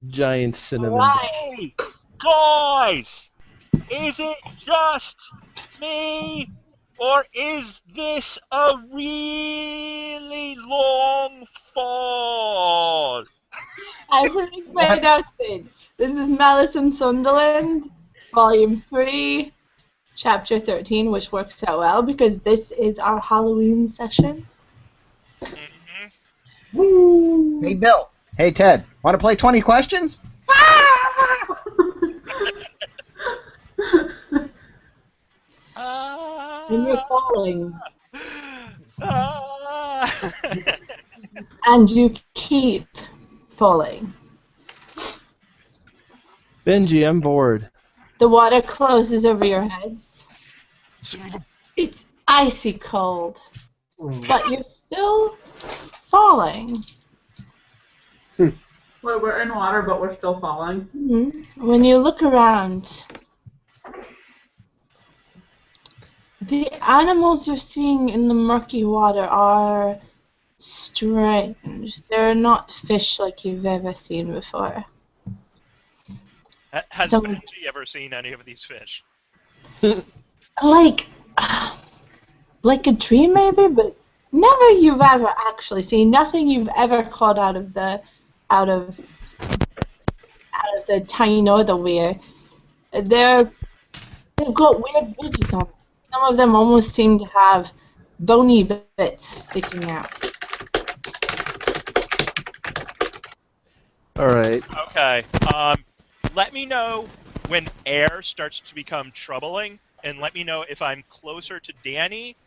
Giant cinnamon. Right. Hey, guys! Is it just me? Or is this a really long fall? As announced, this is Malice in Sunderland, Volume 3, Chapter 13, which works out well because this is our Halloween session. Mm-hmm. Woo! Hey, Bill. Hey, Ted. Want to play 20 questions? And you're falling. Ah. And you keep falling. Benji, I'm bored. The water closes over your heads. It's icy cold, but you're still falling. Wait, we're in water, but we're still falling. Mm-hmm. When you look around, the animals you're seeing in the murky water are strange. They're not fish like you've ever seen before. Has Benji ever seen any of these fish? Like a tree maybe, but never you've ever actually seen. Nothing you've ever caught out of the tiny or weir. They've got weird ridges on them. Some of them almost seem to have bony bits sticking out. All right. Okay. Let me know when air starts to become troubling, and let me know if I'm closer to Danny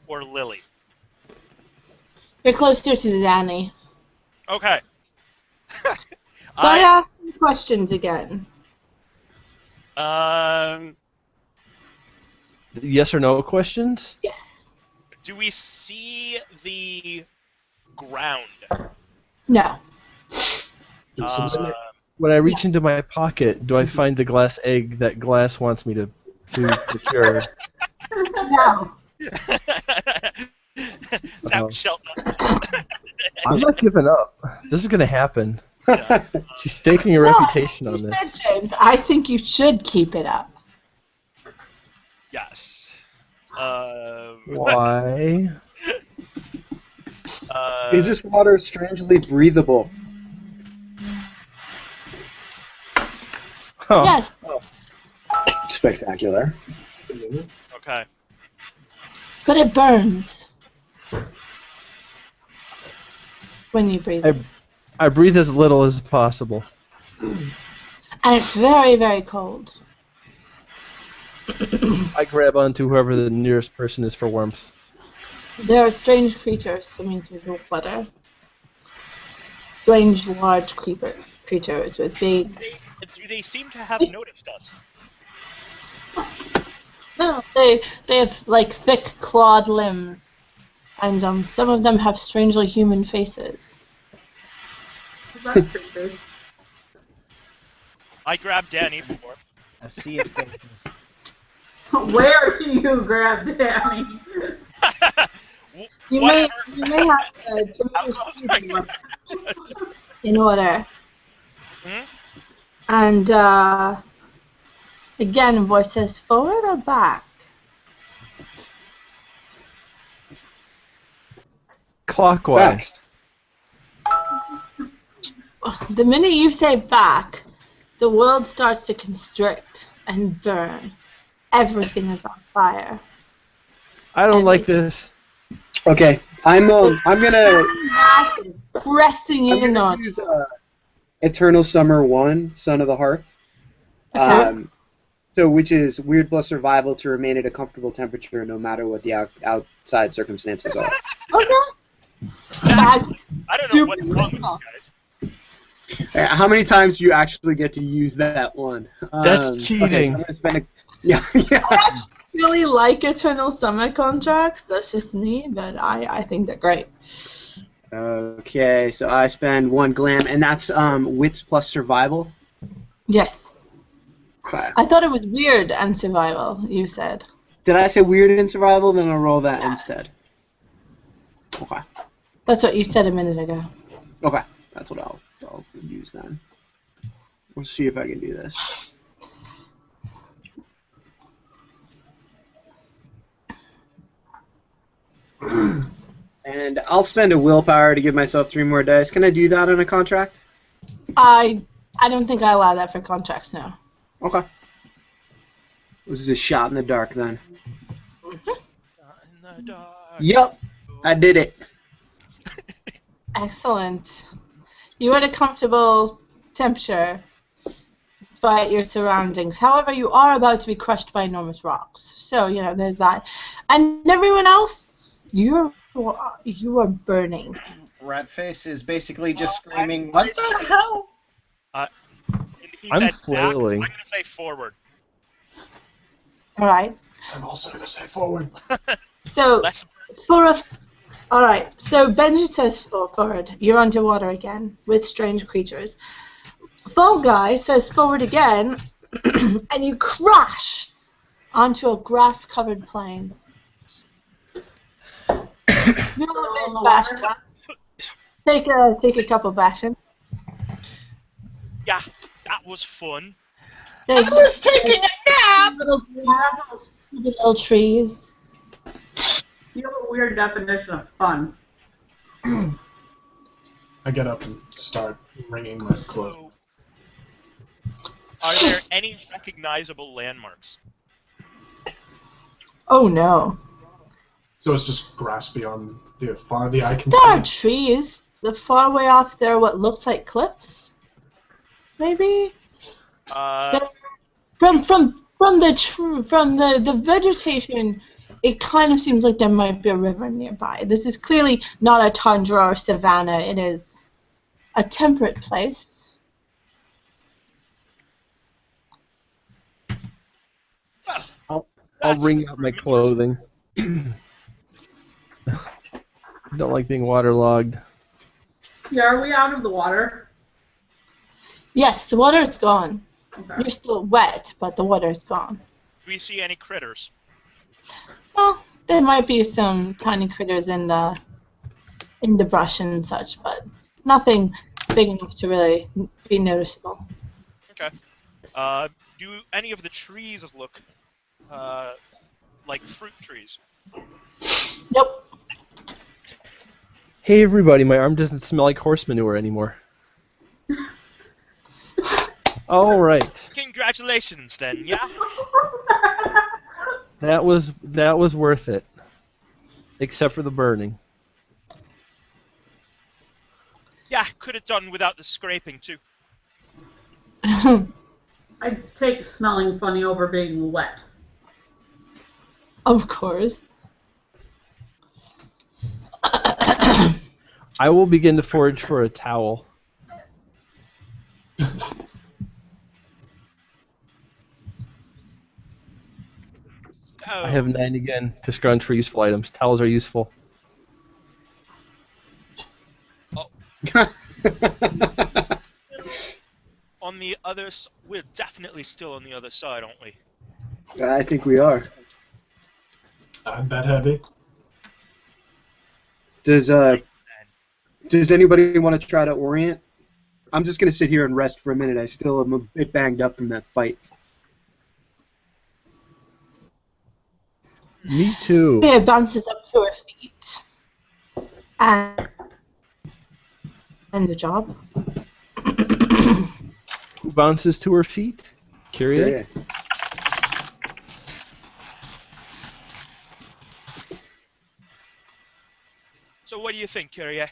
or Lily. You're closer to Danny. Okay. So I ask you questions again. Yes or no questions? Yes. Do we see the ground? No. When I reach into my pocket, do I find the glass egg that Glass wants me to procure? No. I'm not giving up. This is going to happen. Yeah. She's staking a reputation on this. Said, James, I think you should keep it up. Yes. Why? Is this water strangely breathable? Oh. Yes. Spectacular. Okay. But it burns when you breathe. I breathe as little as possible. And it's very, very cold. I grab onto whoever the nearest person is for warmth. There are strange creatures swimming through the water. Strange, large creatures with big... Do they seem to have noticed us? No, they have like thick clawed limbs, and some of them have strangely human faces. That's creepy. I grab Danny for warmth. A sea of faces. Where do you grab Danny? You may have to in order. Hmm? And again, voice says forward or back? Clockwise. The minute you say back, the world starts to constrict and burn. Everything is on fire. I don't like this. Okay, I'm gonna Pressing in on use Eternal Summer 1, Son of the Hearth. Okay. So which is weird plus survival to remain at a comfortable temperature no matter what the outside circumstances are. Okay. I don't know what's wrong with you guys. How many times do you actually get to use that one? That's cheating. Okay, so I'm gonna spend yeah. I really like Eternal Summer contracts. That's just me, but I think they're great. Okay, so I spend 1 glam, and that's wits plus survival. Yes. Okay. I thought it was weird and survival, you said. Did I say weird and survival? Then I'll roll that instead. Okay. That's what you said a minute ago. Okay, that's what I'll use then. Let's see if I can do this. And I'll spend a willpower to give myself 3 more dice. Can I do that on a contract? I don't think I allow that for contracts now. Okay. This is a shot in the dark then. In the dark. Yep, I did it. Excellent. You are at a comfortable temperature despite your surroundings. However, you are about to be crushed by enormous rocks. So, you know, there's that. And everyone else, you are burning. Ratface is basically just screaming, "What the hell?" He I'm said flailing. Back. I'm going to say forward. All right. I'm also going to say forward. So, Less. all right. So Benji says forward. You're underwater again with strange creatures. Fall Guy says forward again, and you crash onto a grass-covered plain. You're a little bit bashed up. Take a couple bashing. Yeah, that was fun. There's I was taking a nap. little trees. You have a weird definition of fun. I get up and start wringing my clothes. So, are there any recognizable landmarks? Oh no. So it's just grass beyond the far the eye can There are see. trees. The far way off there, what looks like cliffs. Maybe. From the vegetation, it kind of seems like there might be a river nearby. This is clearly not a tundra or savanna. It is a temperate place. Well, I'll that's wring out my clothing. Don't like being waterlogged. Yeah, are we out of the water? Yes, the water is gone. Okay. You're still wet, but the water is gone. Do we see any critters? Well, there might be some tiny critters in the brush and such, but nothing big enough to really be noticeable. Okay. Do any of the trees look like fruit trees? Nope. Hey everybody, my arm doesn't smell like horse manure anymore. All right, Congratulations, then. Yeah. that was worth it, except for the burning. Yeah, could have done without the scraping too. I'd take smelling funny over being wet. Of course. I will begin to forage for a towel. Oh, I have 9 again to scrounge for useful items. Towels are useful. on the other we're definitely still on the other side, aren't we? I think we are. I'm that heavy. Does anybody want to try to orient? I'm just gonna sit here and rest for a minute. I still am a bit banged up from that fight. Me too. It bounces up to her feet. And the job. Who bounces to her feet? Curious. Yeah. So what do you think, Kyrie? I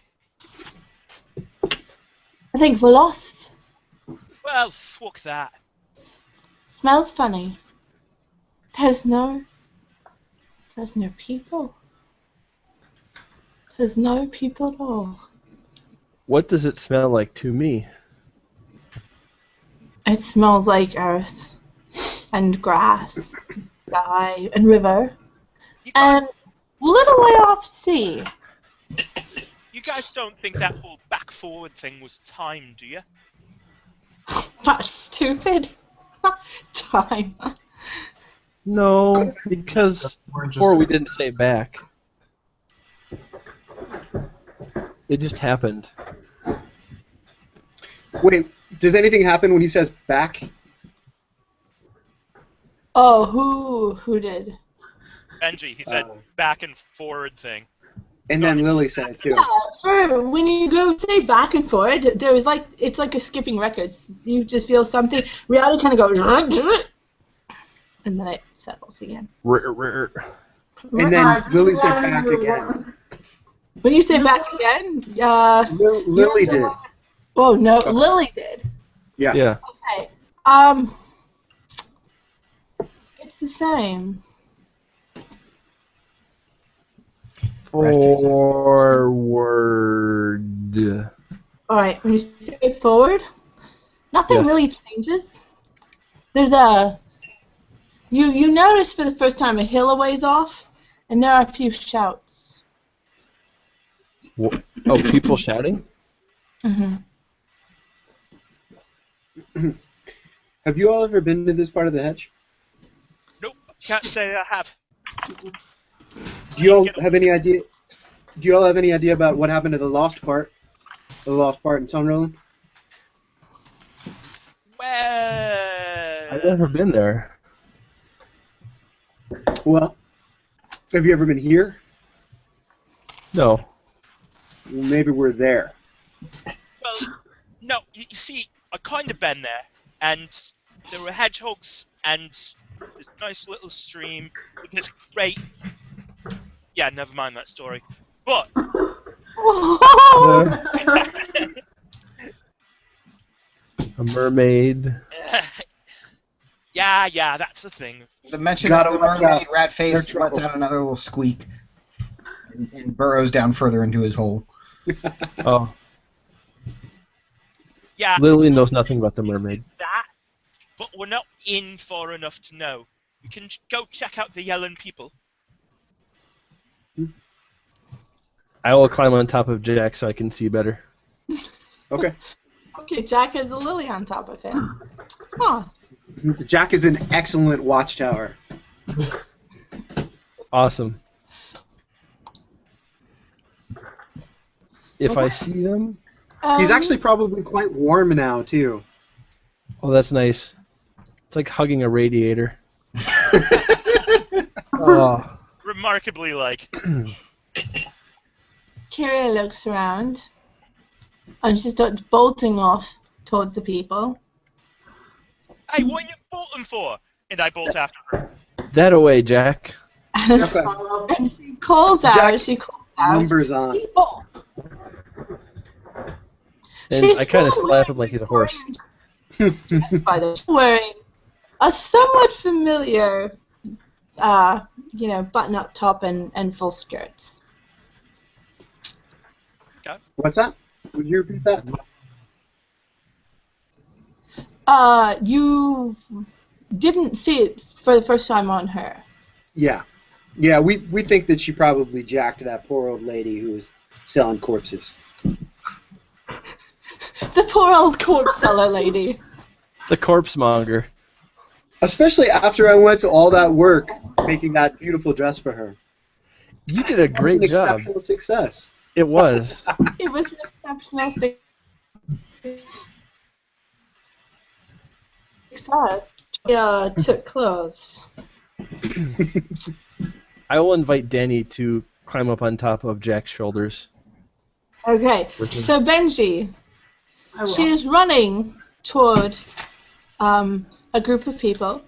think we're lost. Well, fuck that. Smells funny. There's no people. There's no people at all. What does it smell like to me? It smells like earth and grass, sky and river, You guys, and little way off sea. you guys don't think that whole back-forward thing was timed, do you? That's stupid. Time. No, because before we didn't say back. It just happened. Wait, Does anything happen when he says back? Oh, who did? Benji, he said back and forward thing. And then Lily said it too. Yeah, for when you go say back and forward, it's like a skipping records. You just feel something. Reality kind of goes, and then it settles again. And then Lily said back again. When you say back again, Lily did. Oh no, Lily did. Yeah. Yeah. Okay. It's the same. Forward. All right. When you say forward, nothing Yes. really changes. There's a. You notice for the first time a hill a ways off, and there are a few shouts. Oh, people shouting? Mm-hmm. Have you all ever been to this part of the hedge? Nope, can't say I have. Do you all have any idea? Do you all have any idea about what happened to the lost part? The lost part in Sunderland? Well, I've never been there. Well, have you ever been here? No. Hmm. Well, maybe we're there. Well, no, you see, I kind of been there, and there were hedgehogs, and this nice little stream with this great... Yeah, never mind that story. But... A mermaid. yeah, that's the thing. The mention Gotta of the watch mermaid out. rat face They're trouble. lets out another little squeak and burrows down further into his hole. Oh, Yeah, Lily knows nothing about the mermaid. that, but we're not in far enough to know. We can go check out the yelling people. I will climb on top of Jack so I can see better. Okay. Okay, Jack has a lily on top of him. Huh. Jack is an excellent watchtower. Awesome. If I see them, He's actually probably quite warm now, too. oh, that's nice. It's like hugging a radiator. Oh, Remarkably like. Kyria looks around, and she starts bolting off towards the people. Hey, what are you bolting for? And I bolt after her. that away, Jack. Okay. And she calls out. Jack Numbers on. People. And She's I kind of still slap him like he's a horse. By the way, wearing a somewhat familiar, button-up top and full skirts. What's that? Would you repeat that? You didn't see it for the first time on her. Yeah. Yeah, we think that she probably jacked that poor old lady who was selling corpses. The poor old corpse seller lady. The corpse monger. Especially after I went to all that work making that beautiful dress for her. You did a It was great an job. exceptional success. It was. It was an exceptional success. Yeah, took clothes. I will invite Danny to climb up on top of Jack's shoulders. Okay, Which is- so Benji, I will. she is running toward a group of people,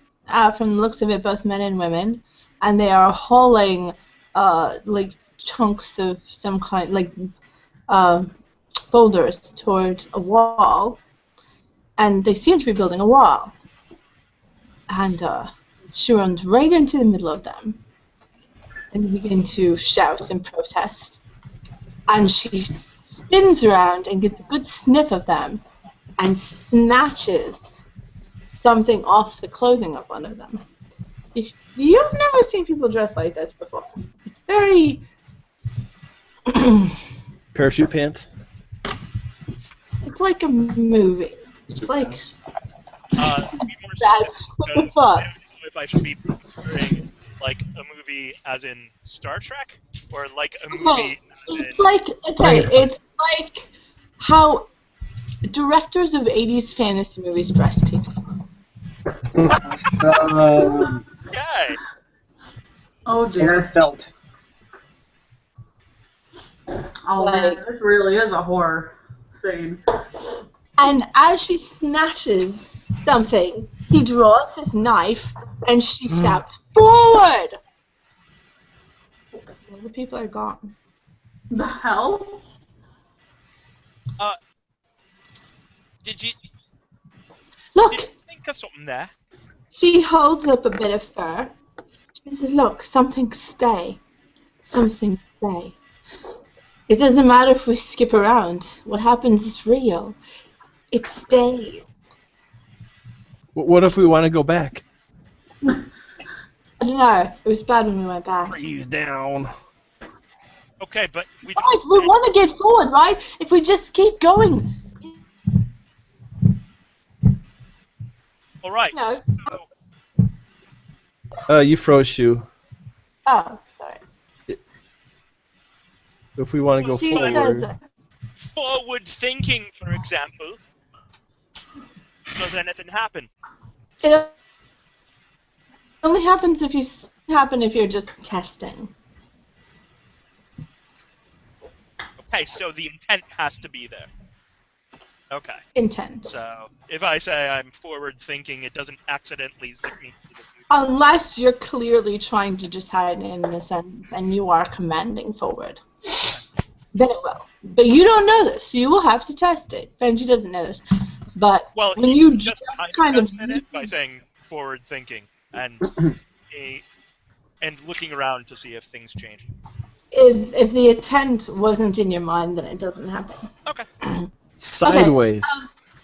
from the looks of it, both men and women, and they are hauling like chunks of some kind, like boulders towards a wall, and they seem to be building a wall. And she runs right into the middle of them and begins to shout and protest. And she spins around and gets a good sniff of them and snatches something off the clothing of one of them. You've never seen people dressed like this before. It's very... Parachute pants? It's like a movie. It's like... Be more That's specific, what the because fuck. I don't know if I should be referring like a movie as in Star Trek, or like a movie Okay, as it's in... like... Okay, it's like how directors of 80s fantasy movies dress people? Okay. Oh dear. Felt. Oh man, this really is a horror scene. And as she snatches something, he draws his knife and she shouts, "Forward!" All the people are gone. The hell? Did you Look! think of something there? She holds up a bit of fur. She says, "Look, something stay. Something stay. It doesn't matter if we skip around. What happens is real. It stays." What if we want to go back? I don't know. It was bad when we went back. Freeze down. Okay, but we Right, we want to get forward, right? If we just keep going. all right. No. So, You froze, Shu. Oh, sorry. If we want to go She forward. says, forward thinking, for example. Does anything happen? it only happens if you're just testing. Okay, so the intent has to be there. Okay, Intent. so if I say I'm forward thinking, it doesn't accidentally zip me to the future. Unless you're clearly trying to just hide it in a sentence and you are commanding forward. Then it will. But you don't know this, so you will have to test it. Benji doesn't know this. But Well, when he you just just kind of kind of tested it by saying forward thinking and looking around to see if things change. if the intent wasn't in your mind, then it doesn't happen. Okay. Sideways.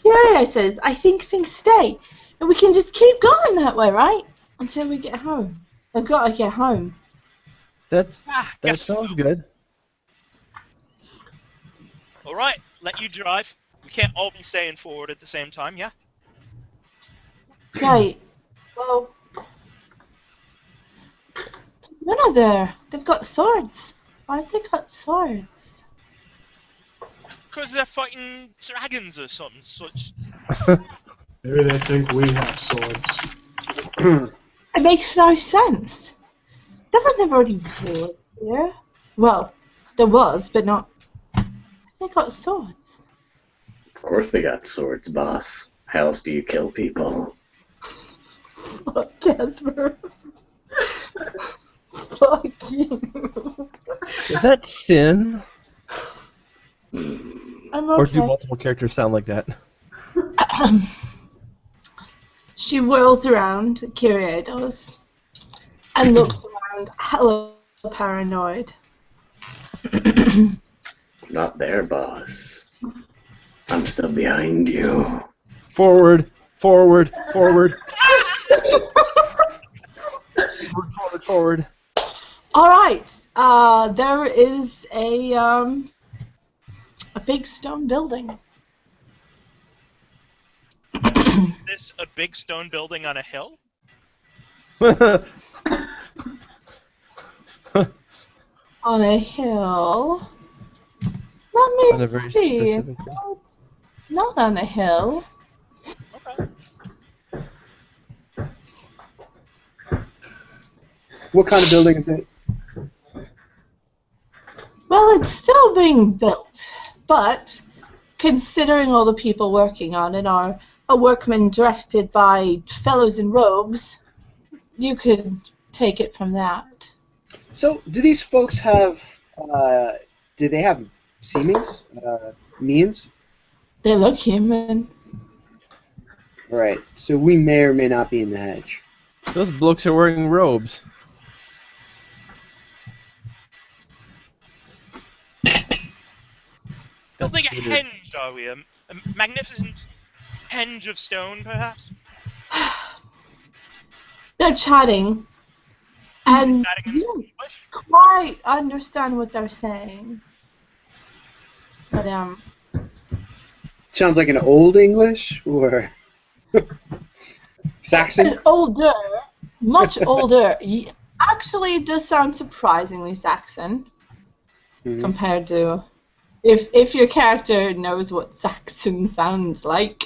Here says, "I think things stay. And we can just keep going that way, right? Until we get home. I've got to get home." That guess sounds so. good. All right, let you drive. We can't all be staying forward at the same time, yeah? Right. Well, none of there. They've got swords. Why have they got swords? Because they're fighting dragons or something such. Maybe they think we have swords. It makes no sense. There was never any war here. Well, there was, but not. They got swords. Of course they got swords, boss. How else do you kill people? Fuck Casper. Fuck you. Is that sin? I'm Or okay. do multiple characters sound like that? She whirls around, Kyrie does, and looks around, hella paranoid. Not there, boss. I'm still behind you. Forward, forward, forward. Forward, forward. All right. There is a big stone building. This a big stone building on a hill? On a hill. Let me On a very see. specific hill. No, it's not on a hill. Okay. What kind of building is it? Well, it's still being built, but considering all the people working on it are a workman directed by fellows in robes, you could take it from that. So, do these folks have? Do they have seemings? Means? They look human. Right. So we may or may not be in the hedge. Those blokes are wearing robes. Building a weird. henge, are we? A magnificent henge of stone, perhaps? They're chatting, and Chatting in you don't English? quite understand what they're saying. But Sounds like an old English or Saxon. an older, much older. Actually, it does sound surprisingly Saxon Mhm. compared to if your character knows what Saxon sounds like.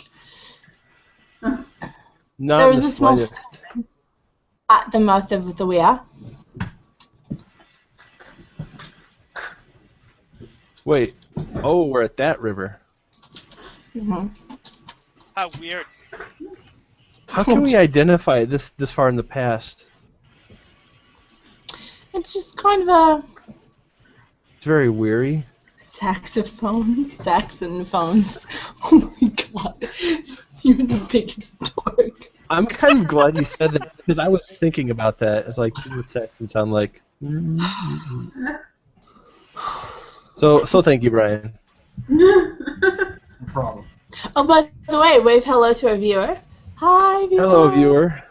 Not There in was the a small slightest. at the mouth of the Weir. Wait. Oh, we're at that river. Mm-hmm. How weird. How can we identify it this far in the past? It's just kind of a It's very weary. saxophone. Oh my god. You're the biggest dork. I'm kind of glad you said that because I was thinking about that. It's like, what would Saxon sound like? So thank you, Brian. No problem. Oh, by the way, wave hello to our viewer. Hi, viewer. Hello, viewer.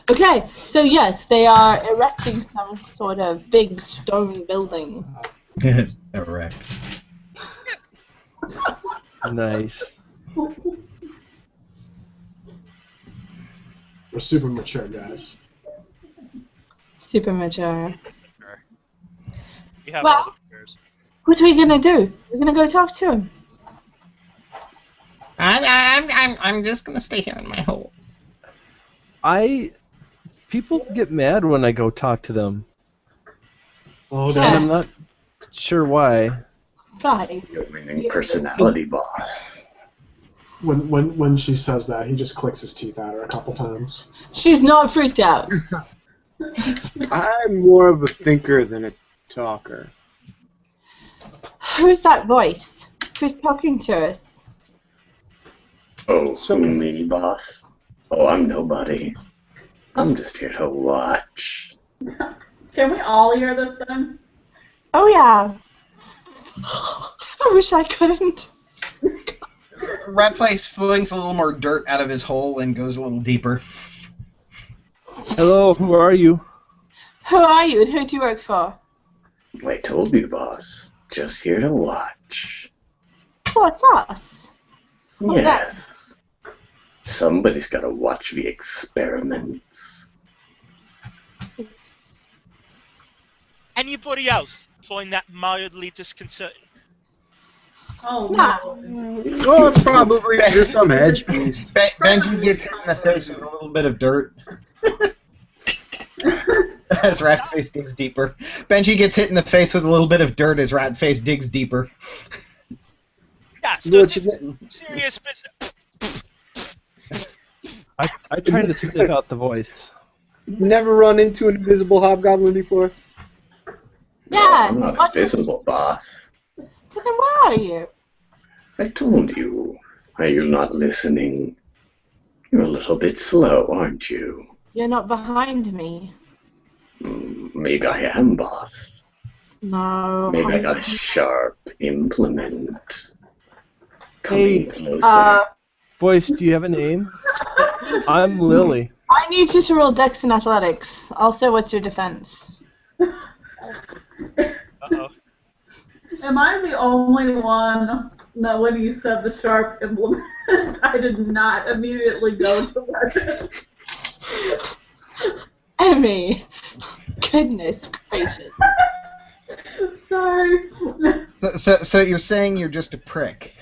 Okay, so yes, they are erecting some sort of big stone building. Correct. Nice. We're super mature guys. Super mature. We have Well- all the pairs. What are we gonna do? We're gonna go talk to him. I'm just gonna stay here in my hole. People get mad when I go talk to them, Oh, and Yeah. I'm not sure why. Right. Your winning personality, boss. When she says that, he just clicks his teeth at her a couple times. She's not freaked out. I'm more of a thinker than a talker. Who's that voice? Who's talking to us? Oh, So- me, boss? Oh, I'm nobody. I'm just here to watch. Can we all hear this thing? Oh yeah. I wish I couldn't. Ratface flings a little more dirt out of his hole and goes a little deeper. Hello, who are you? Who are you and who do you work for? I told you, boss. Just here to watch. What's us? What's that? Yes. Somebody's gotta watch the experiments. Anybody else find that mildly disconcerting? Oh No. no. Oh, it's probably just some edge beast. Benji gets hit in the face with a little bit of dirt. As Ratface digs deeper. Benji gets hit in the face with a little bit of dirt as Ratface digs deeper. Yeah, so What you getting? serious business. I tried to sniff out the voice. Never run into an invisible hobgoblin before? Yeah. I'm not what- invisible, boss. Then where are you? I told you. Are you not listening? You're a little bit slow, aren't you? You're not behind me. Maybe I am, boss. No. Maybe I I'm- got a sharp implement. Coming Hey, closer. Boys, do you have a name? I'm Lily. I need you to roll Dex and Athletics. Also, what's your defense? Uh-oh. Am I the only one that when you said the sharp implement, I did not immediately go to weapon? Emmy. Goodness gracious. Sorry. So you're saying you're just a prick.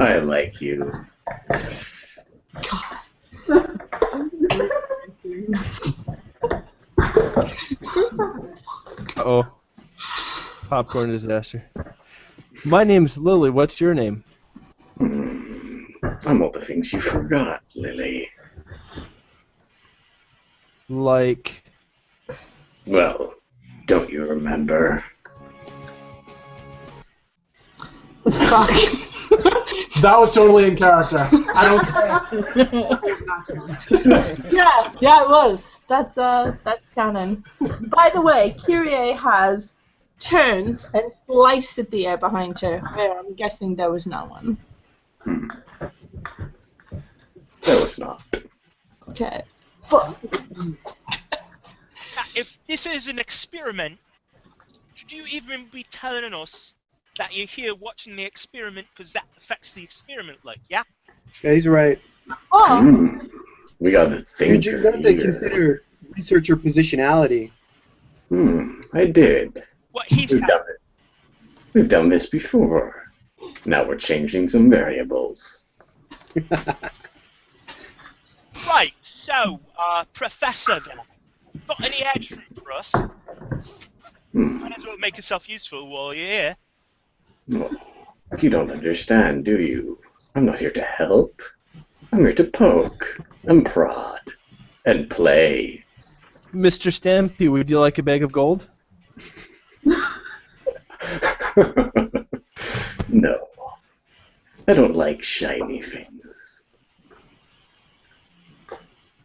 I like you. Uh-oh. Popcorn disaster. My name's Lily. What's your name? I'm all the things you forgot, Lily. Like... Well, don't you remember? Fuck. That was totally in character. I don't care. Yeah, it was. That's canon. By the way, Kyrie has turned and sliced at the air behind her, where I'm guessing there was no one. There was not. Okay. Fuck. Now, if this is an experiment, should you even be telling us that you're here watching the experiment because that affects the experiment, like, yeah? Yeah, he's right. Oh, We got the You thinker have to here. consider researcher positionality. I did. What he said. We've done this before. Now we're changing some variables. Right, so, Professor then. Got any edge fruit for us? Might as well make yourself useful while you're here. Oh, you don't understand, do you? I'm not here to help. I'm here to poke and prod and play. Mr. Stampy, would you like a bag of gold? No. I don't like shiny things.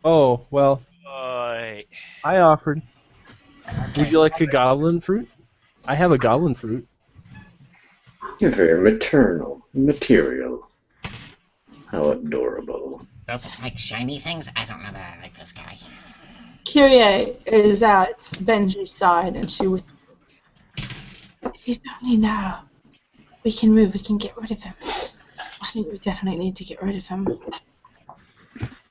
Oh, well, Right. I offered. Would you like a goblin fruit? I have a goblin fruit. You're very maternal, material. How adorable. Does it like shiny things? I don't know that I like this guy. Kyrie is at Benji's side, and she whispers, "If he's only now, we can move. We can get rid of him. I think we definitely need to get rid of him."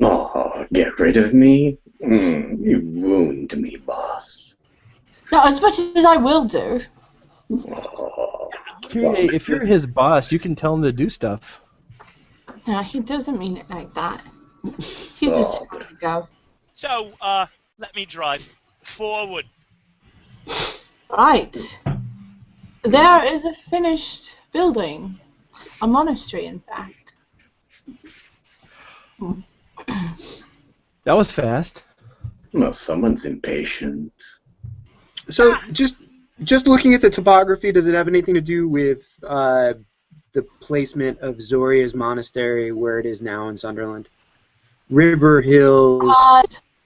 Oh, get rid of me? You wound me, boss. Not as much as I will do. Oh, Kyrie, if you're his boss, you can tell him to do stuff. No, he doesn't mean it like that. He's just trying to go. So, let me drive forward. Right. There is a finished building. A monastery, in fact. That was fast. well, someone's impatient. So just looking at the topography, does it have anything to do with the placement of Zoria's monastery where it is now in Sunderland? River Hills.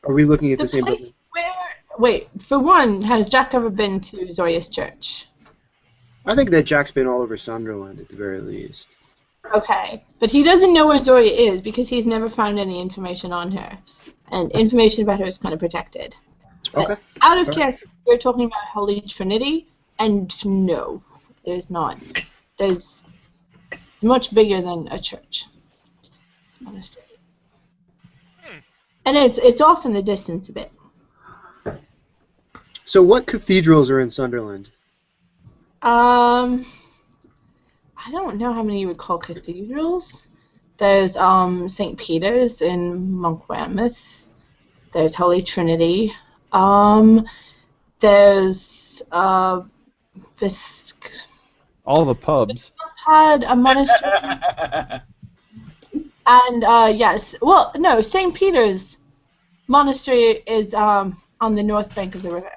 Are we looking at the same place building? wait, for one, has Jack ever been to Zoria's church? I think that Jack's been all over Sunderland at the very least. Okay, but he doesn't know where Zoria is because he's never found any information on her. And information about her is kind of protected. Okay. Out of character, we're talking about Holy Trinity, and no, there's not. It's much bigger than a church. It's a monastery. And it's off in the distance a bit. So what cathedrals are in Sunderland? I don't know how many you would call cathedrals. There's St. Peter's in Monk Weymouth. There's Holy Trinity. There's Bisc. All the pubs. Had a monastery. And yes, well, no, St. Peter's Monastery is on the north bank of the river.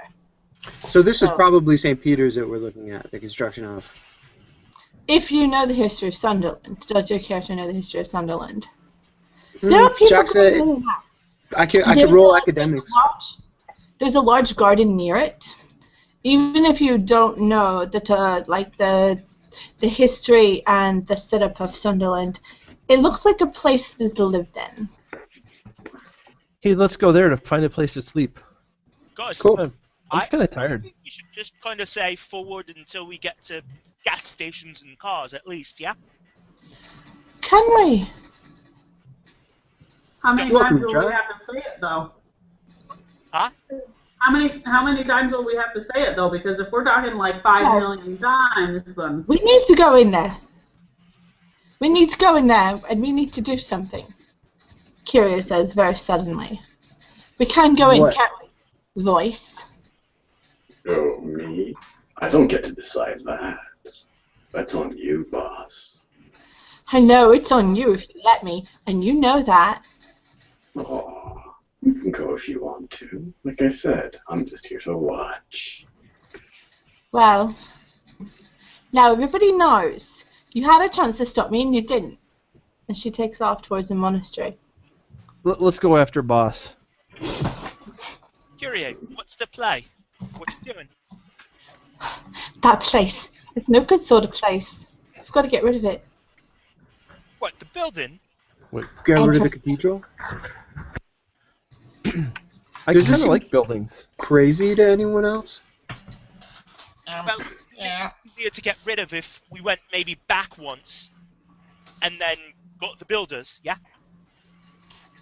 So this is probably St. Peter's that we're looking at, the construction of. If you know the history of Sunderland, does your character know the history of Sunderland? There are people Jack said, who know that. I could roll academics. There's a large garden near it. Even if you don't know the history and the setup of Sunderland, it looks like a place that's lived in. Hey, let's go there to find a place to sleep. Guys, Cool. I'm kind of tired. I think we should just kind of say forward until we get to gas stations and cars, at least, yeah? Can we? How many Welcome, times will we Jack. have to say it, though? Huh? How many times will we have to say it, though? Because if we're talking like 5 million times, then... We need to go in there. We need to go in there, and we need to do something. Curio says very suddenly. We can go in, What? can't we? Voice. Oh, me? I don't get to decide that. That's on you, boss. I know, it's on you if you let me, and you know that. Oh, you can go if you want to. Like I said, I'm just here to watch. Well, now everybody knows. You had a chance to stop me and you didn't. And she takes off towards the monastery. Let's go after boss. Curie, what's the play? What you doing? That place. It's no good sort of place. We've got to get rid of it. What, the building? Get rid of the cathedral? I Does kind this of seem- like buildings. Crazy to anyone else? Well, Yeah. it's easier to get rid of if we went maybe back once and then got the builders, yeah?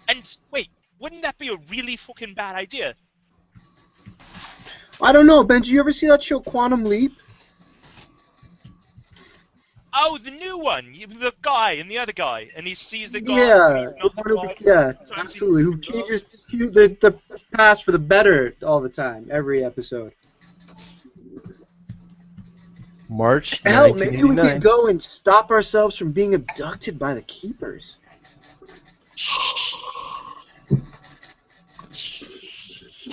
And wait, Wouldn't that be a really fucking bad idea? I don't know, Benji, you ever see that show Quantum Leap? Oh, the new one. The guy and the other guy, and he sees the guy. Yeah, He's not the guy. yeah, Sometimes absolutely. Who he's- changes the past for the better all the time, every episode. March Hell, maybe we 1989. could go and stop ourselves from being abducted by the keepers.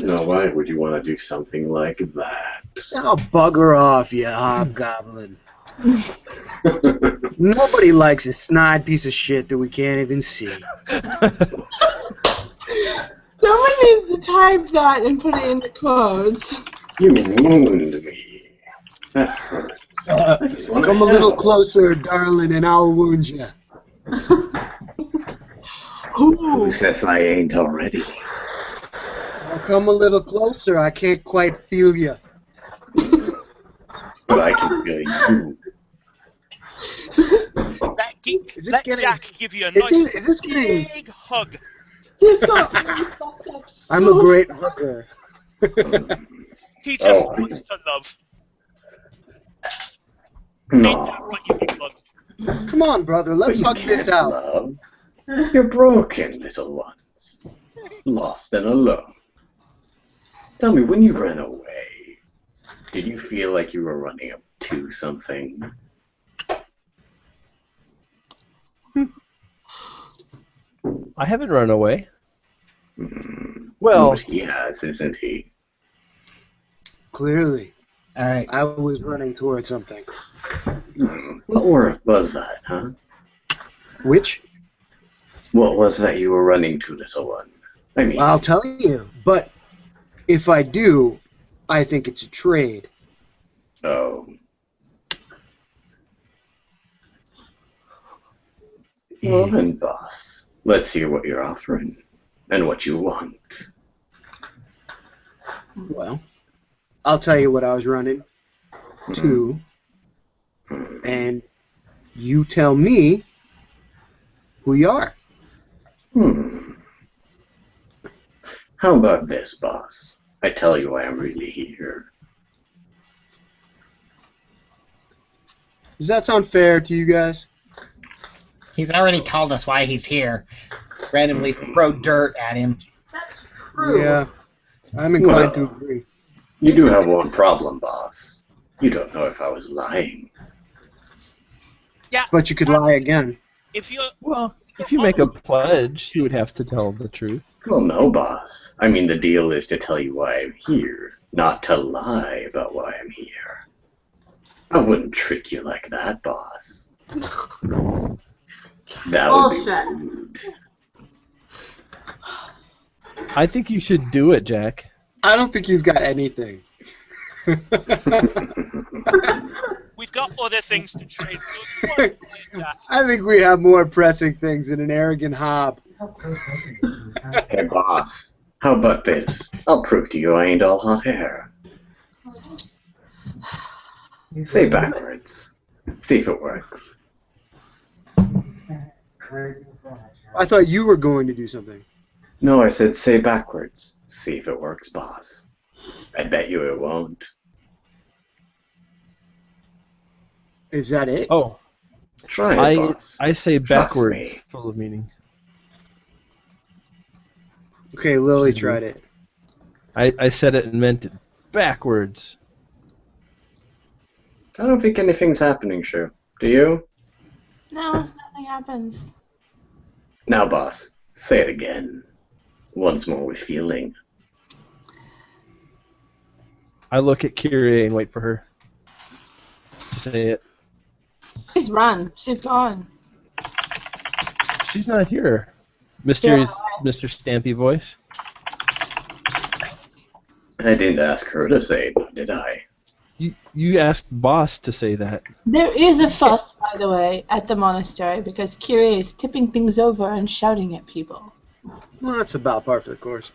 Now, why would you want to do something like that? Oh, bugger off, you hobgoblin. Nobody likes a snide piece of shit that we can't even see. Someone needs to type that and put it in the quotes. You wounded me. That hurts. Come a little closer, darling, and I'll wound you. Who says I ain't already? Come a little closer, I can't quite feel you. But I can feel you. Let Jack give you a Is nice this getting... big hug. I'm a great hugger. He just wants to love. Ain't that right, you big bug? Come on, brother, let's hug this out. Love. You're broken, little ones. Lost and alone. Tell me, when you ran away, did you feel like you were running up to something? I haven't run away. Well, But he has, isn't he? Clearly. All right. I was running towards something. What word was that, huh? Which? What was that you were running to, little one? I mean, I'll tell you, but if I do, I think it's a trade. oh. Well then, boss, let's hear what you're offering and what you want. Well, I'll tell you what I was running to, and you tell me who you are. How about this, boss? I tell you why I'm really here. Does that sound fair to you guys? He's already told us why he's here. Randomly throw dirt at him. That's true. Yeah, I'm inclined to agree. You do have one problem, boss. You don't know if I was lying. Yeah. But you could lie again. If you're if you make a pledge, you would have to tell the truth. Well, no, boss. I mean, the deal is to tell you why I'm here, not to lie about why I'm here. I wouldn't trick you like that, boss. That would be Bullshit. rude. I think you should do it, Jack. I don't think he's got anything. we've got other things to trade. So I think we have more pressing things than an arrogant hob. Hey, boss. How about this? I'll prove to you I ain't all hot air. Say backwards. See if it works. I thought you were going to do something. No, I said say backwards. See if it works, boss. I bet you it won't. Is that it? Oh, Try it, boss. I say Trust backward, me. full of meaning. Okay, Lily tried it. I said it and meant it backwards. I don't think anything's happening, Shu. Do you? No, nothing happens. Now, boss, say it again. Once more with feeling. I look at Kyrie and wait for her to say it. She's run. She's gone. She's not here. Mysterious Mr. Stampy voice. I didn't ask her to say it, did I? You asked Boss to say that. There is a fuss, by the way, at the monastery because Kyrie is tipping things over and shouting at people. Well, that's about par for the course.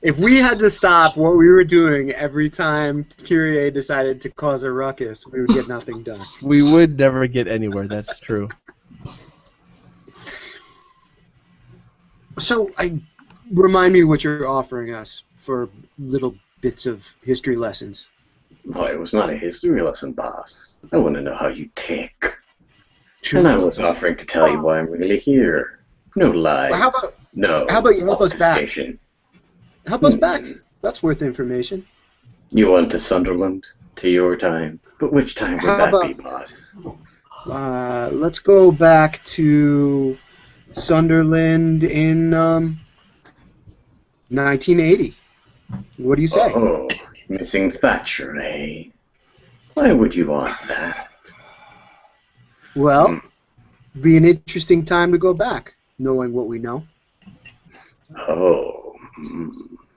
If we had to stop what we were doing every time Kyrie decided to cause a ruckus, we would get nothing done. We would never get anywhere, that's true. So, remind me what you're offering us for little bits of history lessons. Oh, it was not a history lesson, boss. I want to know how you tick. Sure. And I was offering to tell you why I'm really here. No lies. Well, how about you help us back? obfuscation. Help us back. That's worth information. You want to Sunderland? To your time? But which time would How that about- be, boss? Let's go back to Sunderland in 1980. What do you say? Oh, missing Thatcher, eh? Why would you want that? Well, be an interesting time to go back, knowing what we know. Oh,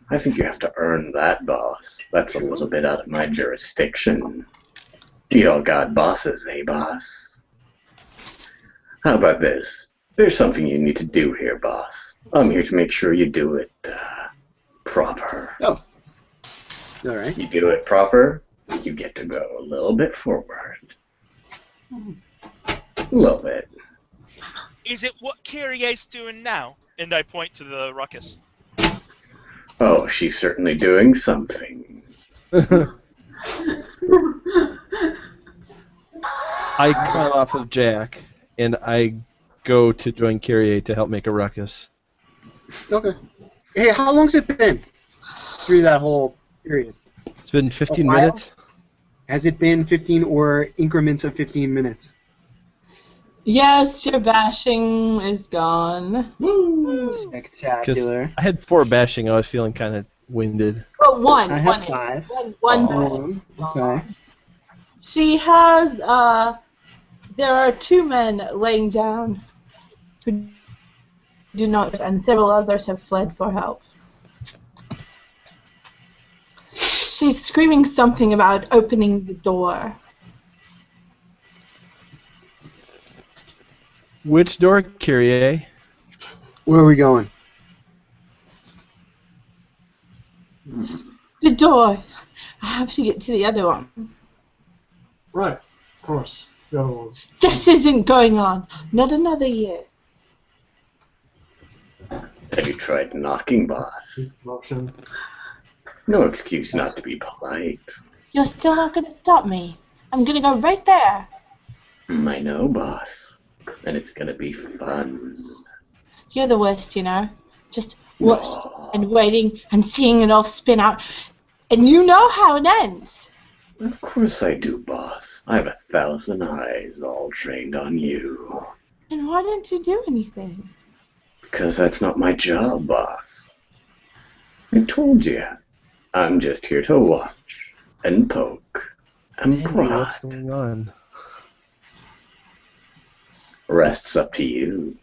I think you have to earn that, boss. That's a little bit out of my jurisdiction. You all got bosses, eh, boss? How about this? There's something you need to do here, boss. I'm here to make sure you do it proper. Oh. All right. You do it proper, you get to go a little bit forward. A little bit. Is it what Kyrie's doing now? And I point to the ruckus. Oh, she's certainly doing something. I climb off of Jack, and I go to join Kyrie to help make a ruckus. Okay. Hey, how long's it been through that whole period? It's been 15 A while? minutes. Has it been 15 or increments of 15 minutes? Yes, your bashing is gone. Woo! Spectacular. I had 4 bashing. I was feeling kind of winded. But one. I have one 5. One One. Okay. She has, there are 2 men laying down who do not, and several others have fled for help. She's screaming something about opening the door. Which door, Kyrie? Where are we going? The door! I have to get to the other one. Right, of course. The other one. This isn't going on. Not another year. Have you tried knocking, boss? Motion. No excuse not to be polite. You're still not going to stop me. I'm going to go right there. I know, boss. And it's gonna be fun. You're the worst, you know. Just watching No. and waiting and seeing it all spin out. And you know how it ends. Of course I do, boss. I have 1,000 eyes all trained on you. And why don't you do anything? Because that's not my job, boss. I told you. I'm just here to watch and poke and What's prod. going on? Rest's up to you.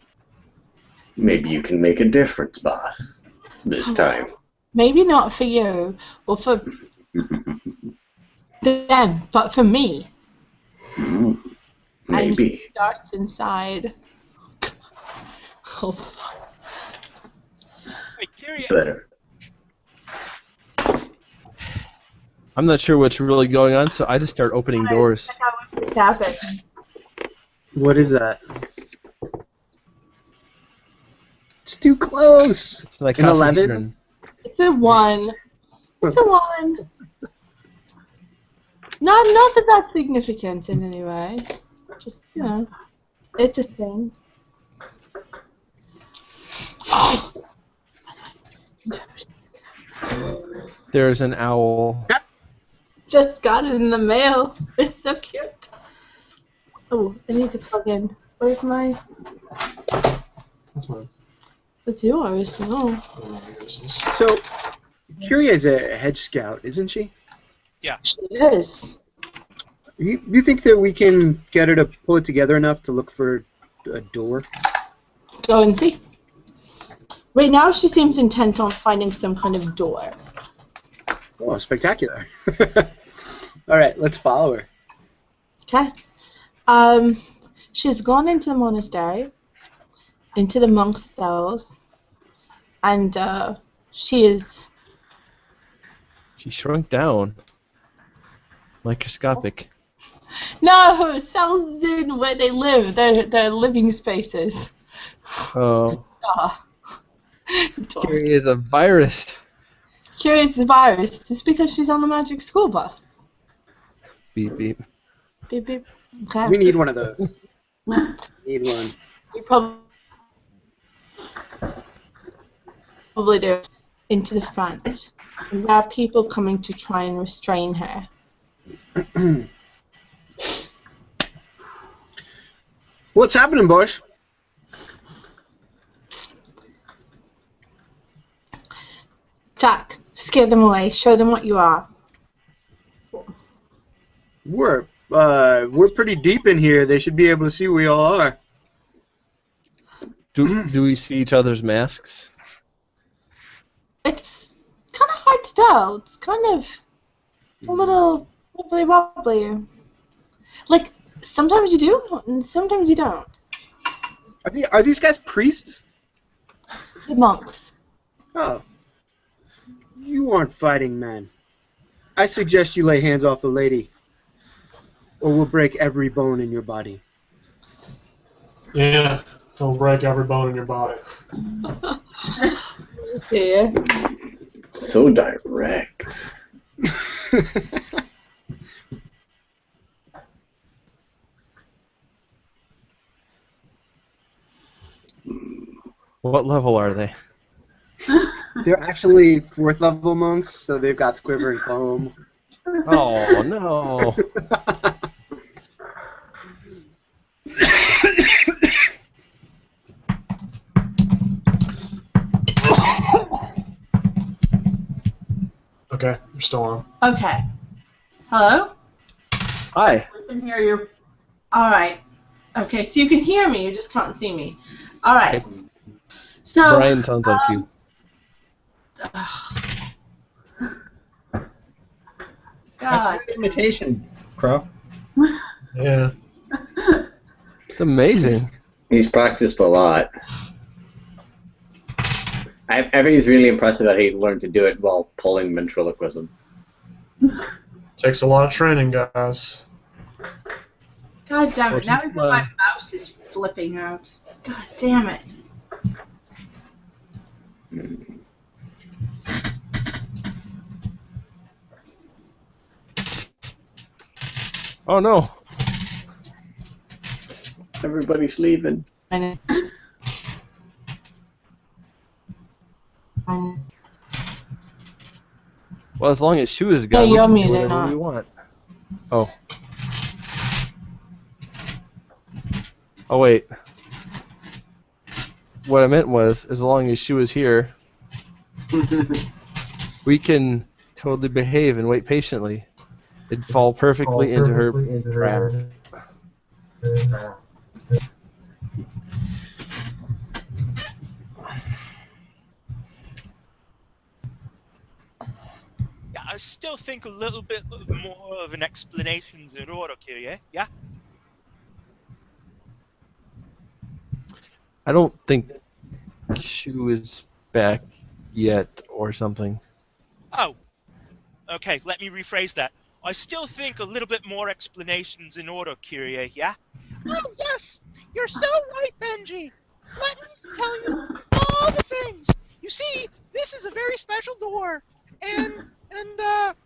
Maybe you can make a difference, boss. This time. Maybe not for you or for them, but for me. And Maybe. she starts inside. Oh, fuck. Wait, Kyrie, Better. I'm not sure what's really going on, so I just start opening doors. What happened? What is that? It's too close. It's like An 11? Casadron. It's a 1. It's a 1. Not that that's significant in any way. Just, you know, it's a thing. There's an owl. Just got it in the mail. It's so cute. Oh, I need to plug in. Where's my... That's mine. It's yours. Oh. So, Kyrie is a hedge scout, isn't she? She is. You think that we can get her to pull it together enough to look for a door? Go and see. Right now, she seems intent on finding some kind of door. Oh, spectacular. All right, let's follow her. Okay. She's gone into the monastery, into the monks' cells, and she shrunk down. Microscopic. No, cells in where they live. They're living spaces. Oh. Curie is a virus. Curie's the virus. It's because she's on the magic school bus. Beep beep. Beep beep. Okay. We need one of those. Need one. We probably do. Into the front. And there are people coming to try and restrain her. What's happening, boys? Jack, scare them away. Show them what you are. We're pretty deep in here. They should be able to see who we all are. Do we see each other's masks? It's kind of hard to tell. It's kind of a little wobbly wobbly. Like, sometimes you do, and sometimes you don't. Are these guys priests? The monks. Oh. You aren't fighting men. I suggest you lay hands off the lady, or we'll break every bone in your body. Yeah, don't break every bone in your body. Yeah. So direct. What level are they? They're actually 4th level monks, so they've got the quivering foam. Oh no! Okay, you're still on. Okay. Hello? Hi. We can hear you. All right. Okay, so you can hear me, you just can't see me. All right. So, Brian sounds like you. That's God. a good imitation, Crow. Yeah. It's amazing. He's practiced a lot. I think it's really impressive that he learned to do it while pulling ventriloquism. Takes a lot of training, guys. God damn it. Now Well, even my mouse is flipping out. God damn it. Oh no! Everybody's leaving. I Well, as long as Shu is Yeah, gone, we you're can do muted, whatever not. we want. Oh. Oh wait. What I meant was, as long as Shu is here, we can totally behave and wait patiently. It'd fall perfectly into her trap. Yeah, I still think a little bit more of an explanation's in order, Kyrie. Yeah? I don't think Shu is back yet or something. Oh. Okay, let me rephrase that. I still think a little bit more explanations in order, Kyrie. Yeah? Oh, yes! You're so right, Benji! Let me tell you all the things! You see, this is a very special door, and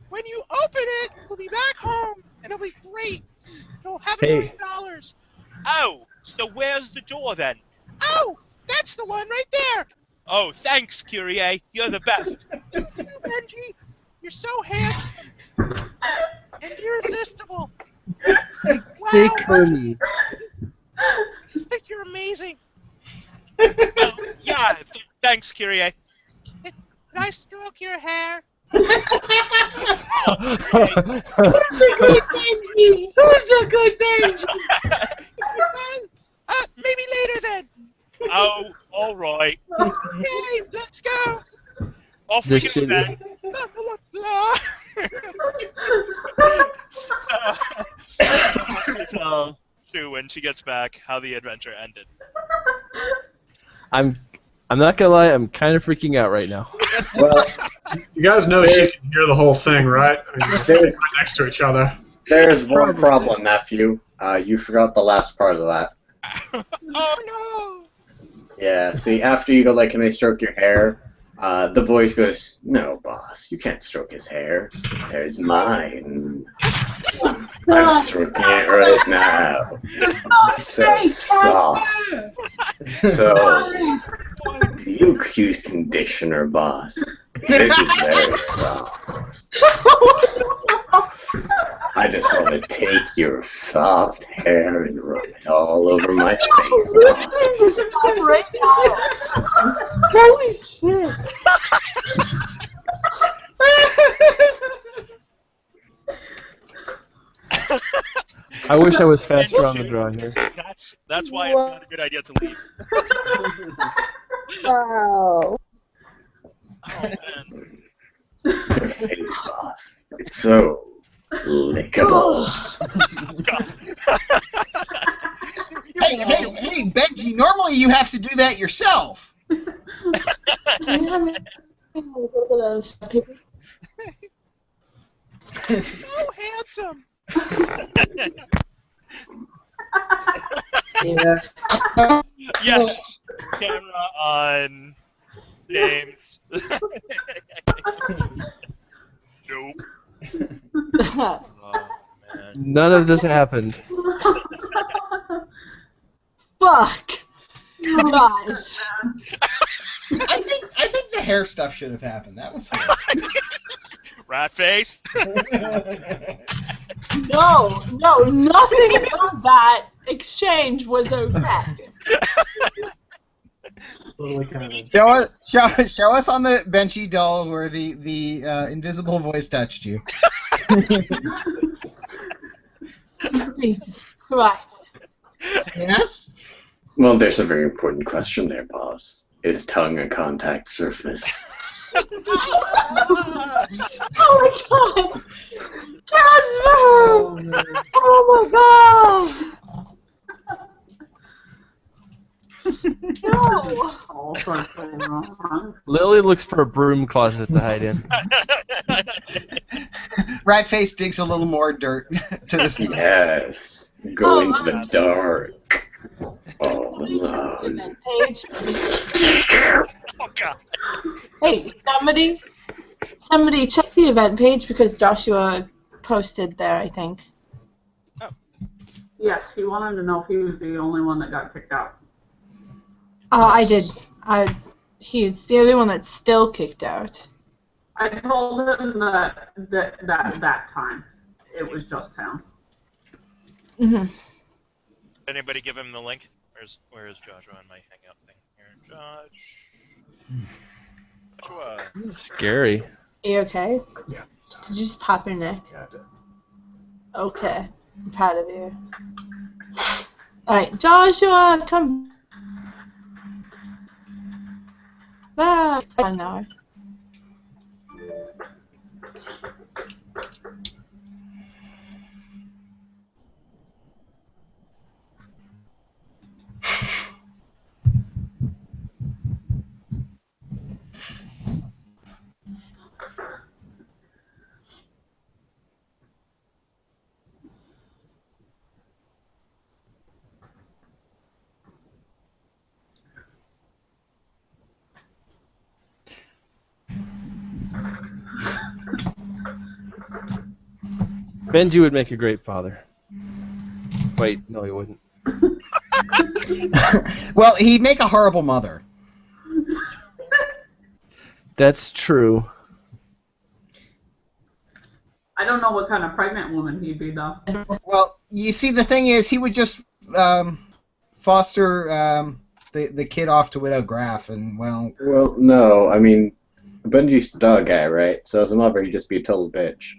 when you open it, you'll be back home, and it'll be great! You'll have $1 million! Oh, so where's the door, then? Oh, that's the one right there! Oh, thanks, Kyrie. You're the best. You too, Benji. You're so handsome and irresistible. Say Cody. You're amazing. Oh, yeah, thanks, Kyrie. Can I stroke your hair? Who's a good Benji? Who's a good Benji? Maybe later then. Oh, all right. Okay, let's go. Off we This go shit then. Blah, blah, blah. Tell Sue when she gets back how the adventure ended. I'm not gonna lie, I'm kind of freaking out right now. Well, You guys know she can hear the whole thing, right? I mean, they're right next to each other. there's one problem, nephew. You forgot the last part of that. Oh no! Yeah, see, after you go like, can I stroke your hair? The voice goes, no, boss, you can't stroke his hair. Hair's mine. I'm stroking it right now. So soft. So, do you use conditioner, boss? This is very soft. I just want to take your soft hair and rub it all over my face, boss. This is right now. Holy shit. I wish I was faster on the draw here. That's why it's not a good idea to leave. Wow. Oh man. Your face, boss. It's so lickable. Hey, Benji, normally you have to do that yourself. Can you have me a little bit of paper? So handsome. Yeah. Yeah. Camera on. James. Nope. Oh, man. None of this happened. Fuck. Guys. I think the hair stuff should have happened. That was good. Rat face. No, nothing about that exchange was okay. Totally kind of. Show us on the Benchy doll where the invisible voice touched you. Jesus Christ. Yes? Well, there's a very important question there, boss. Is tongue a contact surface? Oh my god! Casper! Oh my god! No! All sorts of wrong. Lily looks for a broom closet to hide in. Ratface digs a little more dirt to the side. Yes. Go into the dark. Oh, no. Event page. Oh god. Hey, somebody check the event page because Joshua posted there, I think. Yes, he wanted to know if he was the only one that got kicked out. I did. He's the only one that's still kicked out. I told him that time it was just him. Mm-hmm. Anybody give him the link? Where is Joshua on my hangout thing? Here, Joshua. This is scary. Are you okay? Yeah. Did you just pop your neck? Yeah, I did. Okay. I'm proud of you. Alright, Joshua, come back. I know. Benji would make a great father. Wait, no, he wouldn't. Well, he'd make a horrible mother. That's true. I don't know what kind of pregnant woman he'd be, though. Well, you see, the thing is, he would just foster the kid off to Widow Graff, and, well... Well, no, I mean, Benji's the dog guy, right? So as a mother, he'd just be a total bitch.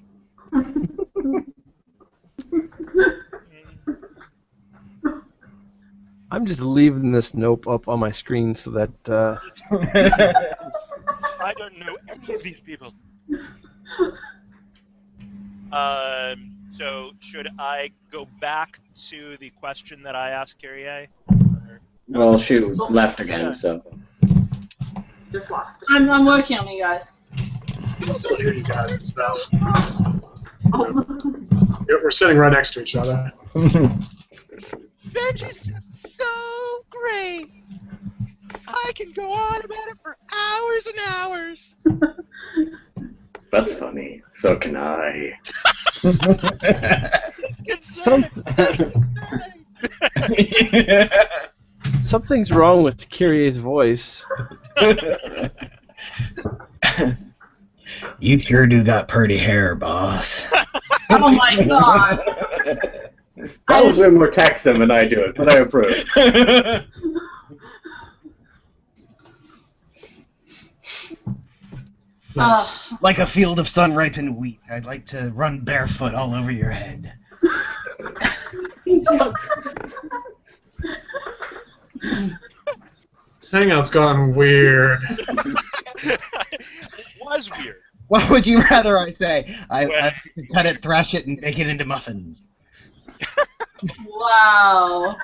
I'm just leaving this nope up on my screen so that I don't know any of these people. So should I go back to the question that I asked Kyrie? Well, she left again, so... Just lost. I'm working on you guys. I can still hear you guys as well. We're sitting right next to each other. Benji's just so great. I can go on about it for hours and hours. That's funny. So can I. This can say it. Something's wrong with Kyrie's voice. You sure do got pretty hair, boss. Oh my god. That was way more taxing than I do it, but I approve. Like a field of sun-ripened wheat. I'd like to run barefoot all over your head. This hangout's gotten weird. It was weird. What would you rather I say? I cut it, thrash it, and make it into muffins. Wow.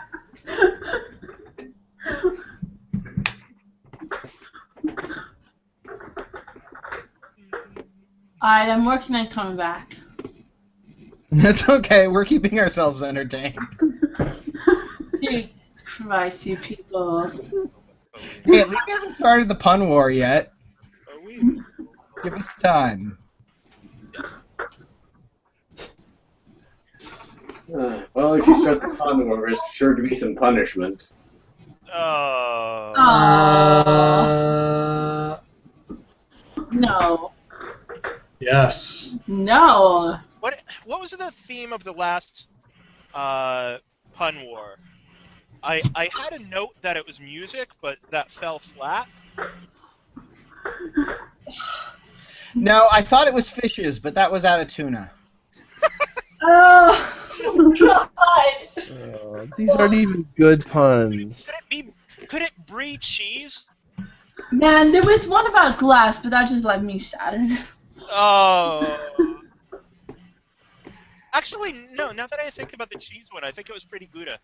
Alright, I'm working on coming back. That's okay. We're keeping ourselves entertained. Jesus Christ, you people. Hey, at least we haven't started the pun war yet. Are we? Give us time. Well, if you start the pun war, there's sure to be some punishment. No. Yes. No. What was the theme of the last pun war? I had a note that it was music, but that fell flat. No, I thought it was fishes, but that was out of tuna. Oh, God. These aren't even good puns. Could it breed cheese? Man, there was one about glass, but that just left me shattered. Oh. Actually, no. Now that I think about the cheese one, I think it was pretty Gouda.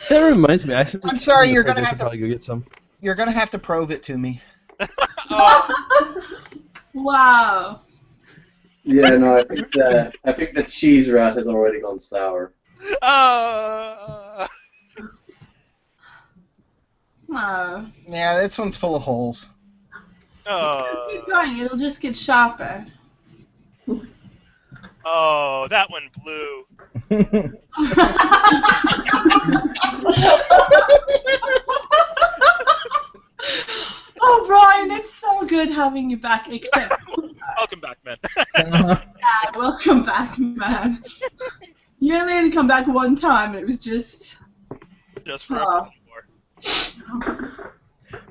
That reminds me. I'm sorry, you're gonna have to probably go get some. You're gonna have to prove it to me. Wow. Yeah, no, I think the cheese rat has already gone sour. Oh. Yeah, this one's full of holes. Keep going, it'll just get sharper. Oh, that one blew. Oh, Brian, it's so good having you back, except... Welcome back, man. Yeah, welcome back, man. You only had to come back one time, and it was just... Just for a pun war.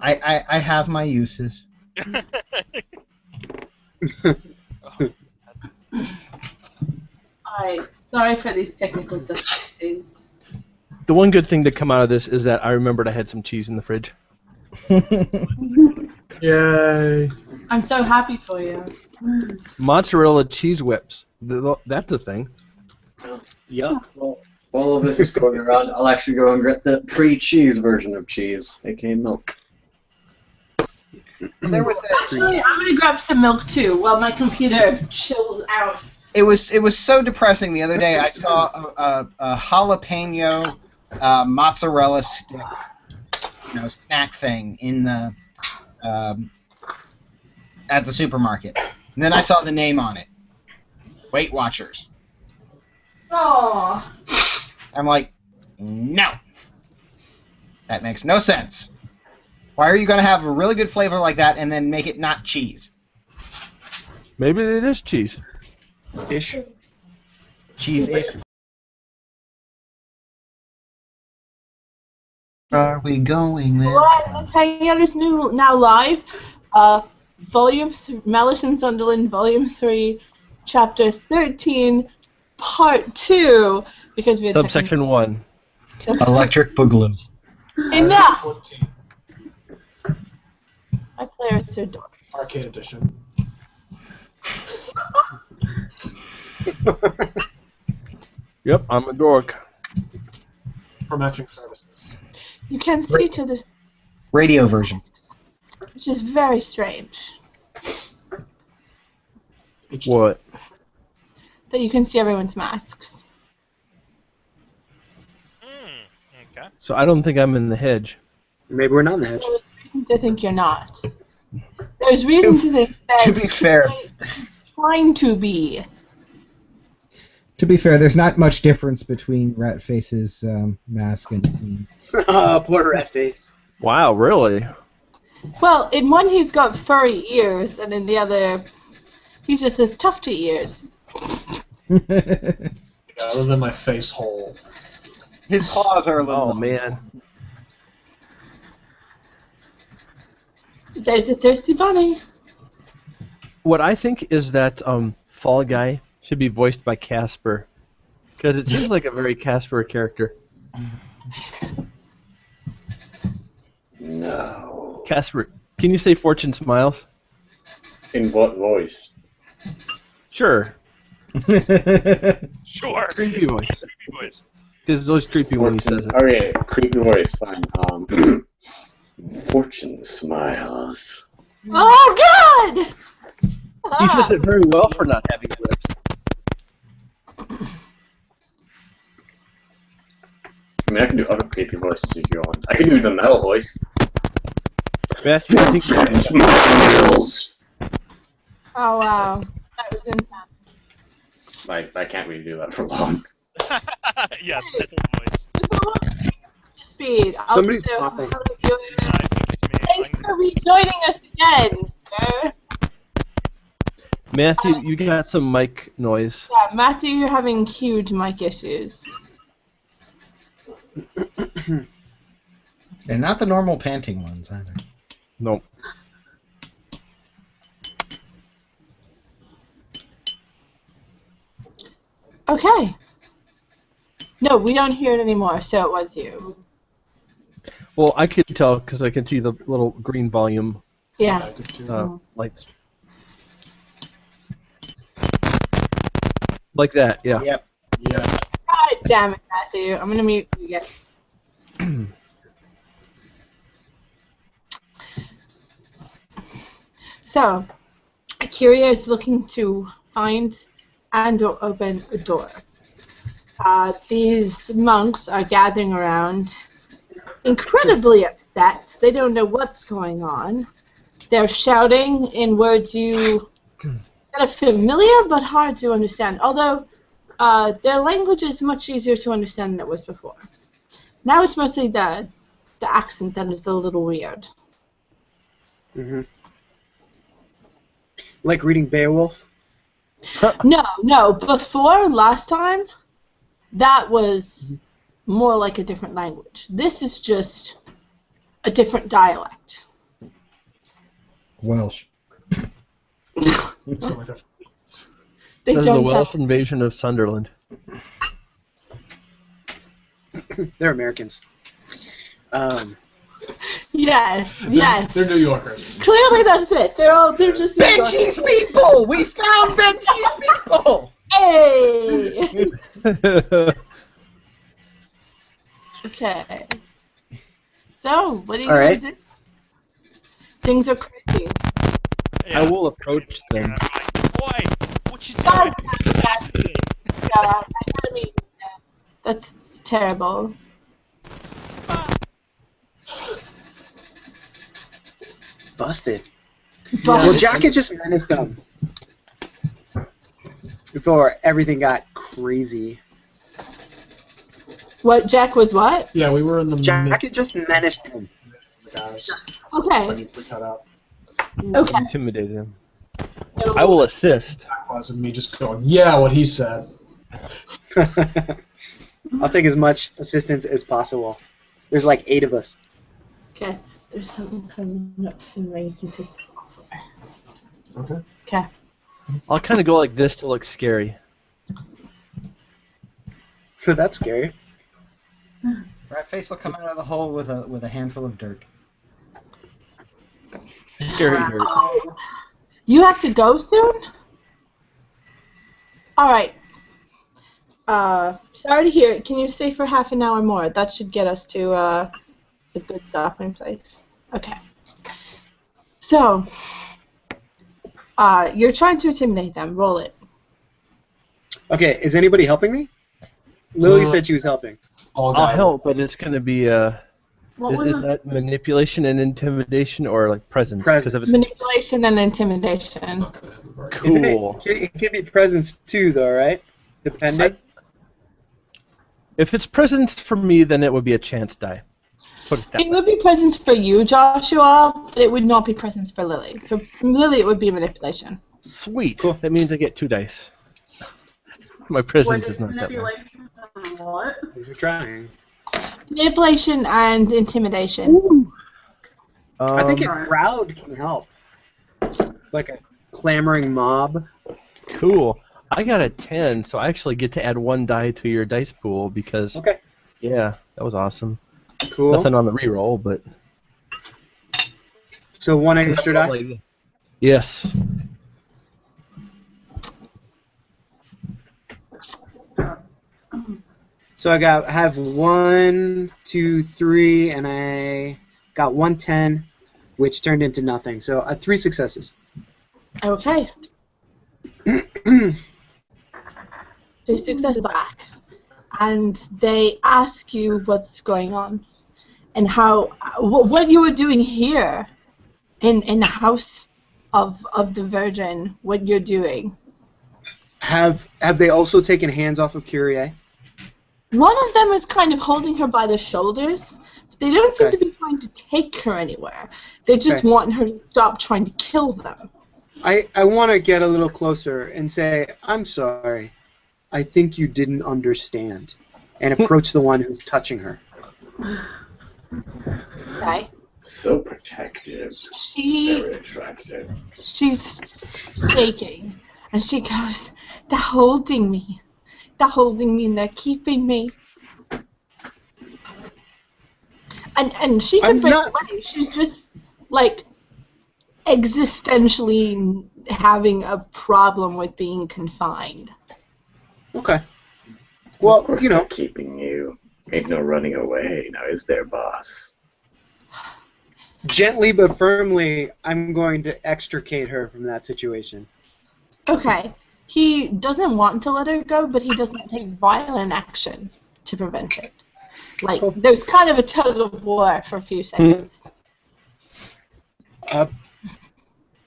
I have my uses. Sorry for these technical difficulties. The one good thing to come out of this is that I remembered I had some cheese in the fridge. Yay. I'm so happy for you. Mozzarella cheese whips. That's a thing. Yuck. Well, while all this is going around, I'll actually go and get the pre-cheese version of cheese, aka milk. There was Actually, I'm gonna grab some milk too while my computer chills out. It was so depressing the other day. I saw a jalapeno mozzarella stick, snack thing in the at the supermarket. And then I saw the name on it, Weight Watchers. Oh. I'm like, no, that makes no sense. Why are you going to have a really good flavor like that and then make it not cheese? Maybe it is cheese. Ish. Cheese-ish. Are we going there? Well, Hangout is now live. Volume Malice in Sunderland, Volume 3, Chapter 13, Part 2. Because we had Subsection 1. Electric Boogaloo. Enough! My players are dork. Arcade edition. Yep, I'm a dork. For matching services. You can see to the Radio version. which is very strange. What? That you can see everyone's masks. Okay. So I don't think I'm in the hedge. Maybe we're not in the hedge. There's reason to think you're not. There's reason to think that To be fair, trying to be. there's not much difference between Ratface's mask and. Poor rat face. Wow, really? Well, in one he's got furry ears, and in the other he just has tufty ears. Yeah, other than my face hole. His claws are a little. Oh man. There's a thirsty bunny. What I think is that Fall Guy should be voiced by Casper, because it seems like a very Casper character. No. Casper, can you say Fortune Smiles? In what voice? Sure. Sure. Creepy voice. Creepy voice. Because it's always creepy when he says it. Okay, creepy voice, fine. Fortune smiles. Oh God! He says it very well for not having lips. I mean, I can do other creepy voices if you want. I can do the metal voice. Matthew, I think Smiles. Oh wow, that was intense. I can't really do that for long. Yes, metal voice. Speed. Somebody's Also, popping. how are you? I think it's me. Thanks for rejoining us again. Sir. Matthew, you got some mic noise. Yeah, Matthew, you're having huge mic issues. And not the normal panting ones either. Nope. Okay. No, we don't hear it anymore, so it was you. Well, I could tell because I can see the little green volume Yeah. lights. Like that, yeah. Yep. Yeah. God damn it, Matthew. I'm gonna mute you again. So, Kyria is looking to find and or open a door. These monks are gathering around, incredibly upset. They don't know what's going on. They're shouting in words you that are familiar but hard to understand, although their language is much easier to understand than it was before. Now it's mostly the accent that is a little weird. Mm-hmm. Like reading Beowulf? No. Before, last time, that was more like a different language. This is just a different dialect. Welsh. It's only different. They This is the don't Welsh have... invasion of Sunderland. They're Americans. Yes. They're New Yorkers. Clearly that's it. They're just... Benji's people! We found Benji's people! Hey! Okay. So, what do you All right. do? Things are crazy. Yeah. I will approach them. And I'm like, boy, what you God, doing? That's it. yeah, I gotta meet you. That's terrible. Busted. But Well, Jack had just menaced them before everything got crazy. what, Jack was what? Yeah, we were in the Jack had just menaced them. guys. Okay. We cut out. Okay. Intimidate him. I will assist. That wasn't me just going, yeah, what he said. I'll take as much assistance as possible. There's like 8 of us. Okay. There's something coming up soon where you can take the offer. Okay. Okay. I'll kind of go like this to look scary. That's scary. Ratface will come out of the hole with a handful of dirt. Scary dirt. You have to go soon? Alright. Sorry to hear it. Can you stay for half an hour more? That should get us to a good stopping place. Okay. So, you're trying to intimidate them. Roll it. Okay, is anybody helping me? Lily said she was helping. I'll help, but it's going to be What was is it? that manipulation and intimidation or like presence? 'Cause if it's Manipulation and intimidation. Isn't cool. it can be presence too, though, right? Depending. If it's presence for me, then it would be a chance die. Let's put it that It way. would be presence for you, Joshua, but it would not be presence for Lily. For Lily, it would be manipulation. Sweet. Cool. That means I get 2 dice. My presence is not that much. Manipulation. What? You're trying. Manipulation and intimidation. I think a Um, crowd can help. Like a clamoring mob. Cool. I got a 10, so I actually get to add 1 die to your dice pool because, Okay. yeah, that was awesome. Cool. Nothing on the reroll, but So 1 extra die. yes. So I have 1, 2, 3, and I got 110, which turned into nothing. So 3 successes. Okay. 2 successes back. And they ask you what's going on and how what you were doing here in the house of the Virgin, what you're doing. Have they also taken hands off of Kyrie? One of them is kind of holding her by the shoulders, but they don't seem Okay. to be trying to take her anywhere. They just Okay. want her to stop trying to kill them. I want to get a little closer and say, I'm sorry. I think you didn't understand. And approach the one who's touching her. Okay? So protective. Very attractive. She's shaking, and she goes, "They're holding me. They're holding me, and they're keeping me." And she can I'm break not- away. She's just like existentially having a problem with being confined. Okay. Well, Of course you know, they're keeping you. Ain't no running away, now is there, boss? gently but firmly, I'm going to extricate her from that situation. Okay. He doesn't want to let her go, but he doesn't take violent action to prevent it. Like, there's kind of a tug of war for a few seconds.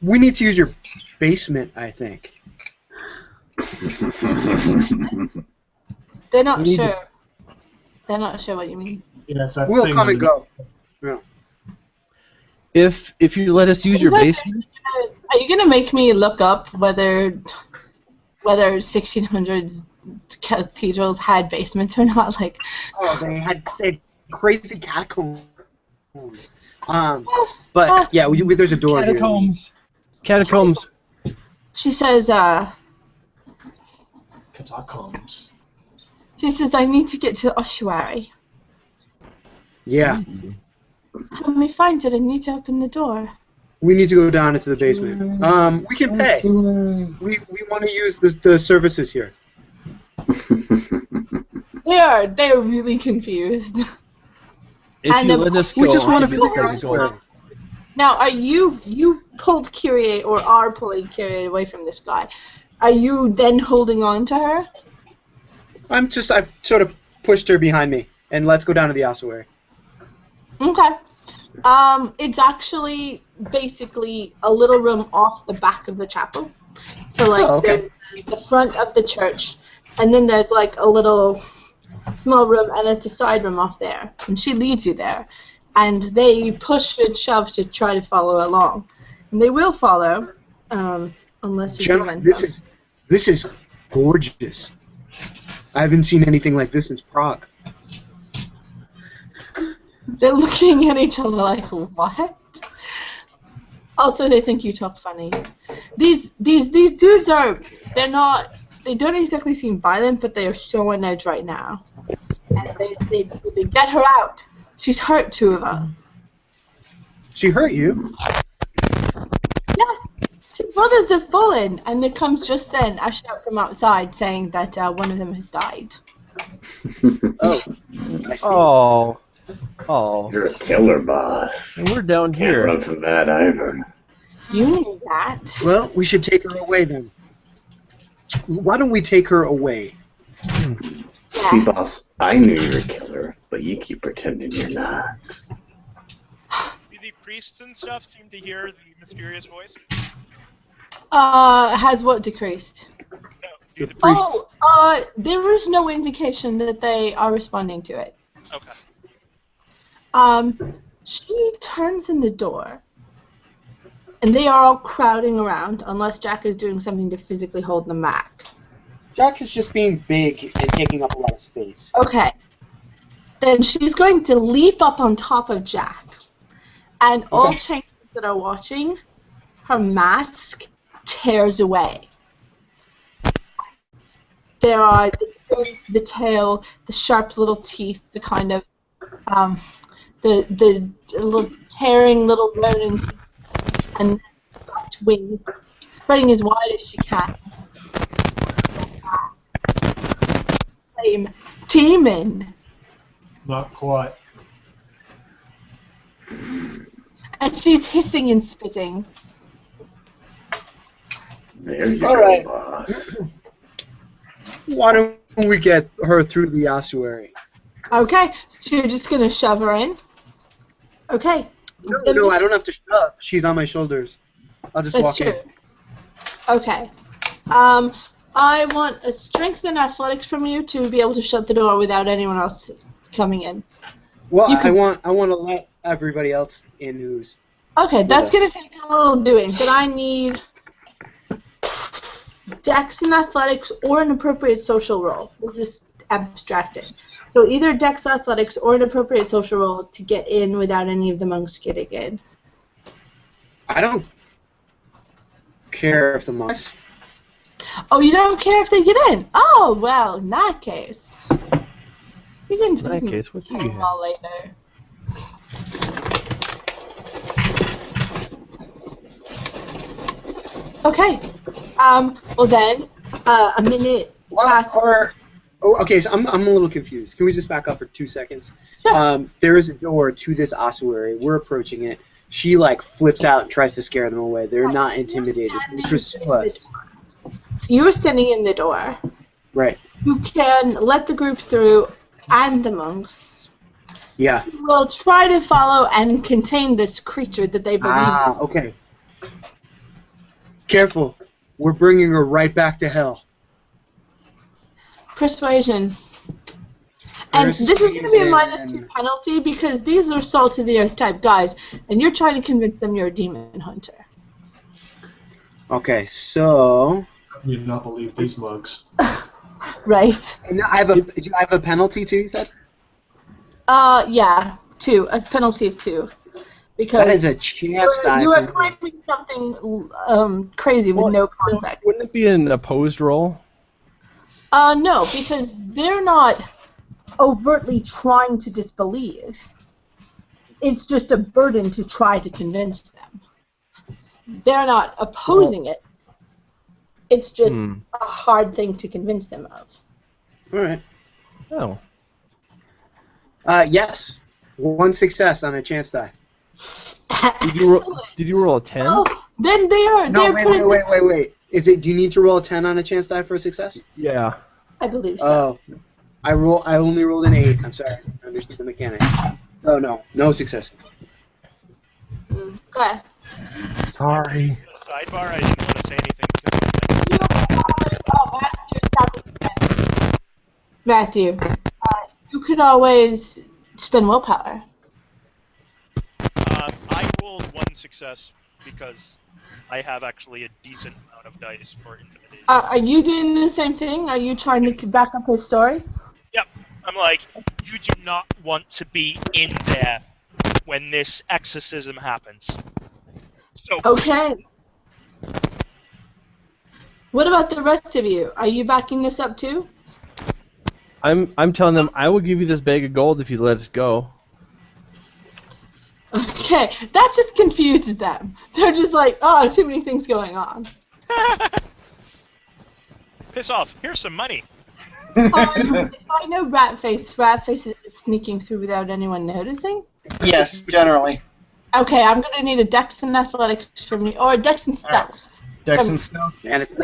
We need to use your basement, I think. They're not We need sure. They're not sure what you mean. Yes, that We'll thing come and underneath. go. If you let us use your basement, Are you gonna make me look up whether 1600s cathedrals had basements or not? Like, Oh, they had crazy catacombs. But yeah, there's a door catacombs. she says, Catacombs. she says, I need to get to the ossuary. Yeah, Help me find it. I need to open the door. we need to go down into the basement. We can pay. We want to use the services here. They're really confused. If And you the- let us go, We just want to I'll visit be your able to go. ossuary. Now, are you pulled Kyrie or are pulling Kyrie away from this guy? Are you then holding on to her? I've sort of pushed her behind me, and let's go down to the ossuary. Okay. It's actually basically a little room off the back of the chapel. So like okay. there's the front of the church, and then there's like a little small room, and it's a side room off there. And she leads you there, and they push and shove to try to follow along, and they will follow, unless you Gentlemen, prevent them. this is gorgeous. I haven't seen anything like this since Prague. They're looking at each other like, what? Also, they think you talk funny. These dudes they don't exactly seem violent, but they are so on edge right now. And they get her out. She's hurt 2 of us. She hurt you? Yes, 2 brothers have fallen, and there comes just then a shout from outside saying that one of them has died. Oh, I see. Oh, You're a killer, boss. and we're down Can't here. run from that either. You knew that. Well, we should take her away then. Why don't we take her away? See, boss, I knew you were a killer, but you keep pretending you're not. Do the priests and stuff seem to hear the mysterious voice? Has what decreased? No. Do the Priests. There is no indication that they are responding to it. Okay. She turns in the door, and they are all crowding around, unless Jack is doing something to physically hold them back. Jack is just being big and taking up a lot of space. Okay. Then she's going to leap up on top of Jack, and all changes that are watching, her mask tears away. There are the ears, the tail, the sharp little teeth, the kind of the little tearing little rodent teeth, and soft wings, spreading as wide as she can. Flame demon. Not quite. And she's hissing and spitting. There you All go, right. boss. Why don't we get her through the ossuary? Okay, so you're just gonna shove her in? Okay. No, I don't have to shove. She's on my shoulders. I'll just That's walk true. in. Okay. I want a strength and athletics from you to be able to shut the door without anyone else coming in. Well, You can- I want to let everybody else in who's... Okay, that's Yes. gonna take a little doing, but I need dex and athletics or an appropriate social role. We'll just abstract it. So either dex athletics or an appropriate social role to get in without any of the monks getting in. I don't care if the monks... Oh, you don't care if they get in? Oh, well, in that case. You can just In that case, what do you tell them have? all later. Okay. Well then, a minute. Okay, so I'm a little confused. Can we just back up for 2 seconds? Sure. There is a door to this ossuary. We're approaching it. She, like, flips out and tries to scare them away. They're not intimidated. They pursue us. You are standing in the door. Right. You can let the group through and the monks. Yeah. Will try to follow and contain this creature that they believe. Ah, okay. Careful. We're bringing her right back to hell. Persuasion. And this is going to be a -2 penalty because these are salt of the earth type guys, and you're trying to convince them you're a demon hunter. Okay, so... You do not believe these mugs. Right. And I have a penalty too, you said? Yeah, 2. A penalty of 2. Because That is a chance die. you are claiming something crazy with no context. Wouldn't it be an opposed roll? No, because they're not overtly trying to disbelieve. It's just a burden to try to convince them. They're not opposing it. It's just a hard thing to convince them of. All right. Oh. Yes. 1 success on a chance die. Did you roll a 10? Oh, then they are. No, they're wait. Do you need to roll a 10 on a chance die for a success? Yeah. I believe so. Oh. I only rolled an 8. I'm sorry. I don't understand the mechanic. Oh, no success. Okay. Sorry. Sidebar, I didn't want to say anything. Matthew, you could always spend willpower. I rolled 1 success because I have actually a decent amount of dice for intimidation. Are you doing the same thing? Are you trying to back up his story? Yep. I'm like, you do not want to be in there when this exorcism happens. So Okay. What about the rest of you? Are you backing this up too? I'm telling them I will give you this bag of gold if you let us go. Okay, that just confuses them. They're just like, oh, too many things going on. piss off. Here's some money. If I know Ratface is sneaking through without anyone noticing? Yes, generally. Okay, I'm gonna need a Dex and Athletics from you, or a Dex and Stealth. Dex and Stealth. And it's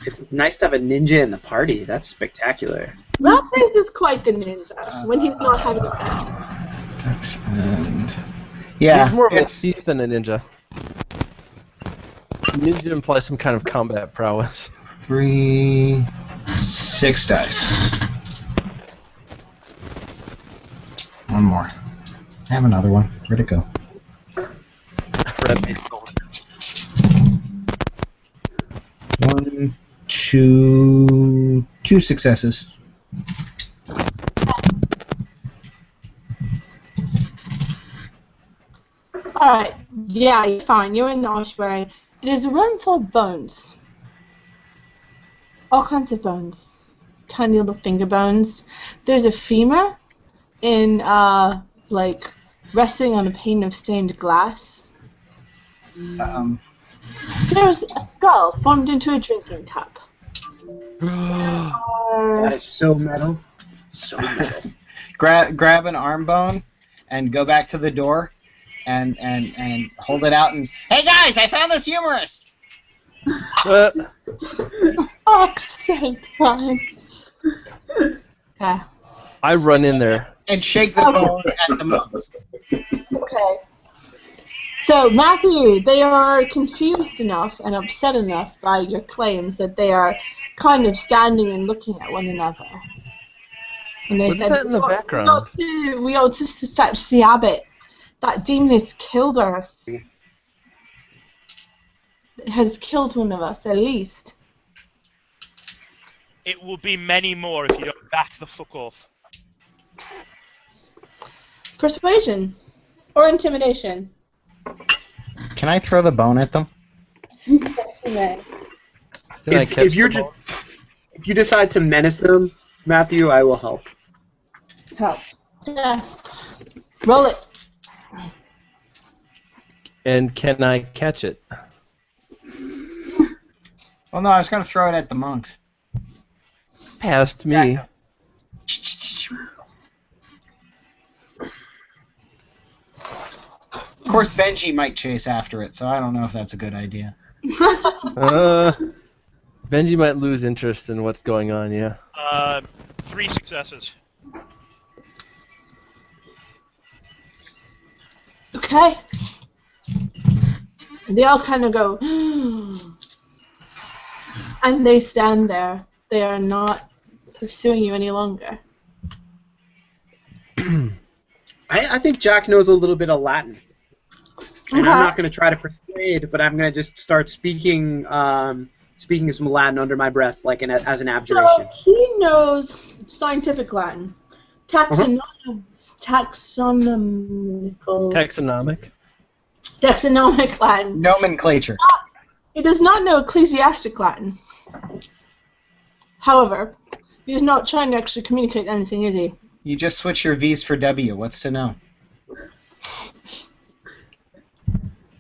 It's nice to have a ninja in the party. That's spectacular. Ratface is quite the ninja when he's not having a bad. And yeah, He's more of a it's- thief than a ninja. Ninja implies some kind of combat prowess. 3, 6 dice. One more. I have another one. Where'd it go? Red base gold. 1, 2, 2 successes. Alright, yeah, you're fine. You're in the ossuary. It is a room full of bones. All kinds of bones. Tiny little finger bones. There's a femur like, resting on a pane of stained glass. There's a skull formed into a drinking cup. That is so metal. So metal. Grab an arm bone and go back to the door and hold it out and, hey guys, I found this humorist! Fuck's sake, Brian. Yeah. I run in there. And shake the bone at the monk. Okay. So, Matthew, they are confused enough and upset enough by your claims that they are kind of standing and looking at one another. And they What is that in the background? We ought to fetch the abbot. That demon has killed us. It has killed one of us, at least. It will be many more if you don't back the fuck off. Persuasion. Or intimidation. Can I throw the bone at them? Yes, you may. Can I catch If you decide to menace them, Matthew, I will help. Help. Yeah. Roll it. And can I catch it? Well, no, I was going to throw it at the monks. Past me. Of course, Benji might chase after it, so I don't know if that's a good idea. Benji might lose interest in what's going on, yeah. 3 successes. Okay. They all kind of go, and they stand there. They are not pursuing you any longer. I think Jack knows a little bit of Latin. And I'm not going to try to persuade, but I'm going to just start speaking some Latin under my breath, like as an abjuration. So he knows scientific Latin. Taxonomic Latin. Nomenclature. He does not know ecclesiastic Latin. However, he is not trying to actually communicate anything, is he? You just switch your V's for W. What's to know?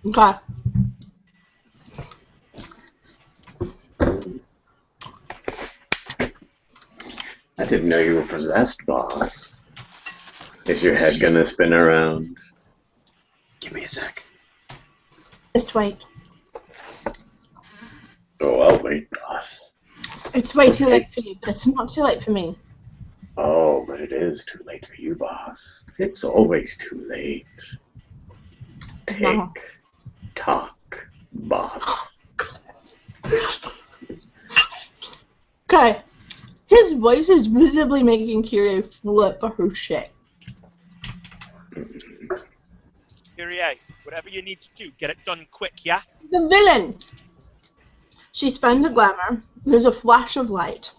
Okay. I didn't know you were possessed, boss. Is your head gonna spin around? Give me a sec. Just wait. Oh, I'll wait, boss. It's way too late for you, but it's not too late for me. Oh, but it is too late for you, boss. It's always too late. Tick, No. tock, boss. Okay. His voice is visibly making Kyrie flip her shit. Kyrie, whatever you need to do, get it done quick, yeah? The villain! She spends a glamour. There's a flash of light.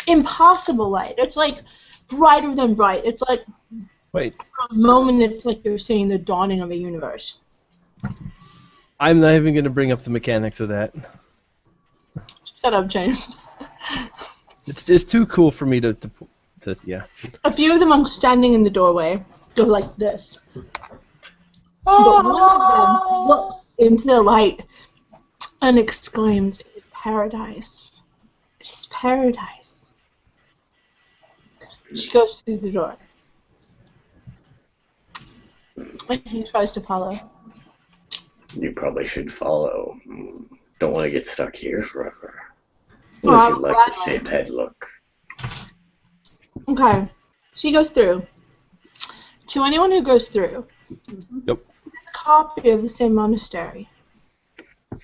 Impossible light. It's like brighter than bright. It's like Wait. for a moment it's like you're seeing the dawning of a universe. I'm not even going to bring up the mechanics of that. Shut up, James. It's too cool for me to yeah. A few of the monks standing in the doorway go like this. But one of them looks into the light and exclaims, "It is paradise. It is paradise." She goes through the door. And he tries to follow. You probably should follow. Don't want to get stuck here forever. Unless you like the shaved head look. Okay. She goes through. To anyone who goes through, Yep. there's a copy of the same monastery.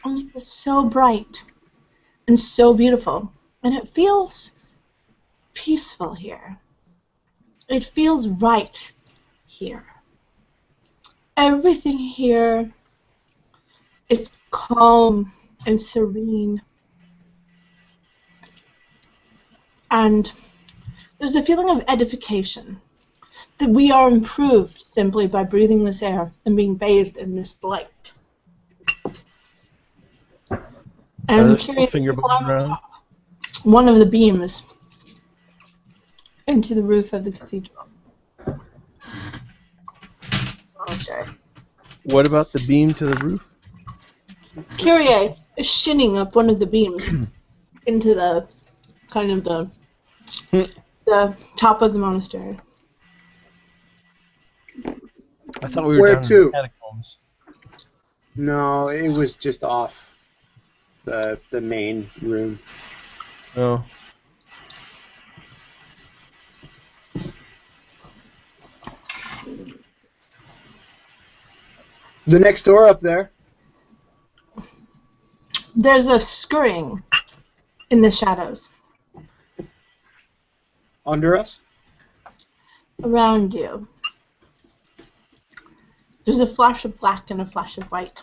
Only it's so bright and so beautiful. And it feels peaceful here. It feels right here. Everything here is calm and serene. And there's a feeling of edification, that we are improved simply by breathing this air and being bathed in this light. And carrying finger bobbing around. one of the beams into the roof of the cathedral. Okay. What about the beam to the roof? Kyrie is shinning up one of the beams into the kind of the top of the monastery. I thought we were Where down in to? the catacombs. No, it was just off the main room. Oh. The next door up there. There's a scurrying in the shadows Under us? around you. There's a flash of black and a flash of white.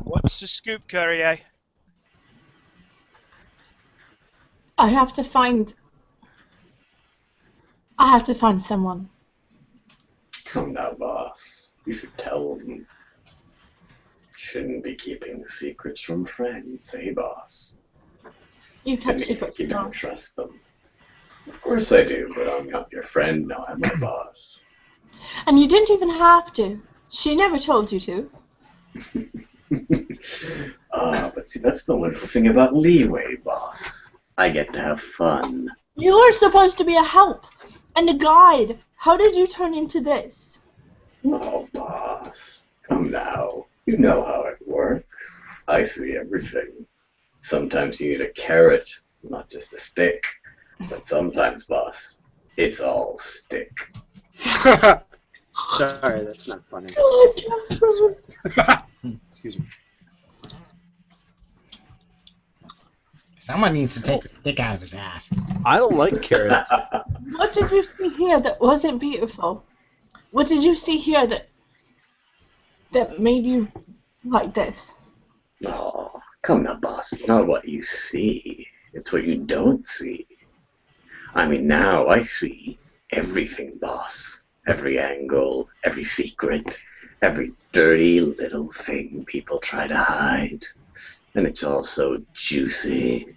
What's the scoop, Courier? I have to find someone. Come now, boss. You should tell them. Shouldn't be keeping secrets from friends, eh, boss? You I kept mean, secrets you from don't us. trust them. Of course I do, but I'm not your friend, no, I'm my boss. And you didn't even have to. She never told you to. But see, that's the wonderful thing about leeway, boss. I get to have fun. You were supposed to be a help and a guide. How did you turn into this? Oh, boss. Come now. You know how it works. I see everything. Sometimes you need a carrot, not just a stick. But sometimes, boss, it's all stick. Sorry, that's not funny. Excuse me. Someone needs to take a stick out of his ass. I don't like carrots. What did you see here that wasn't beautiful? What did you see here that made you like this? Oh, come now, boss. It's not what you see. It's what you don't see. I mean, now I see everything, boss. Every angle, every secret, every dirty little thing people try to hide. And it's all so juicy.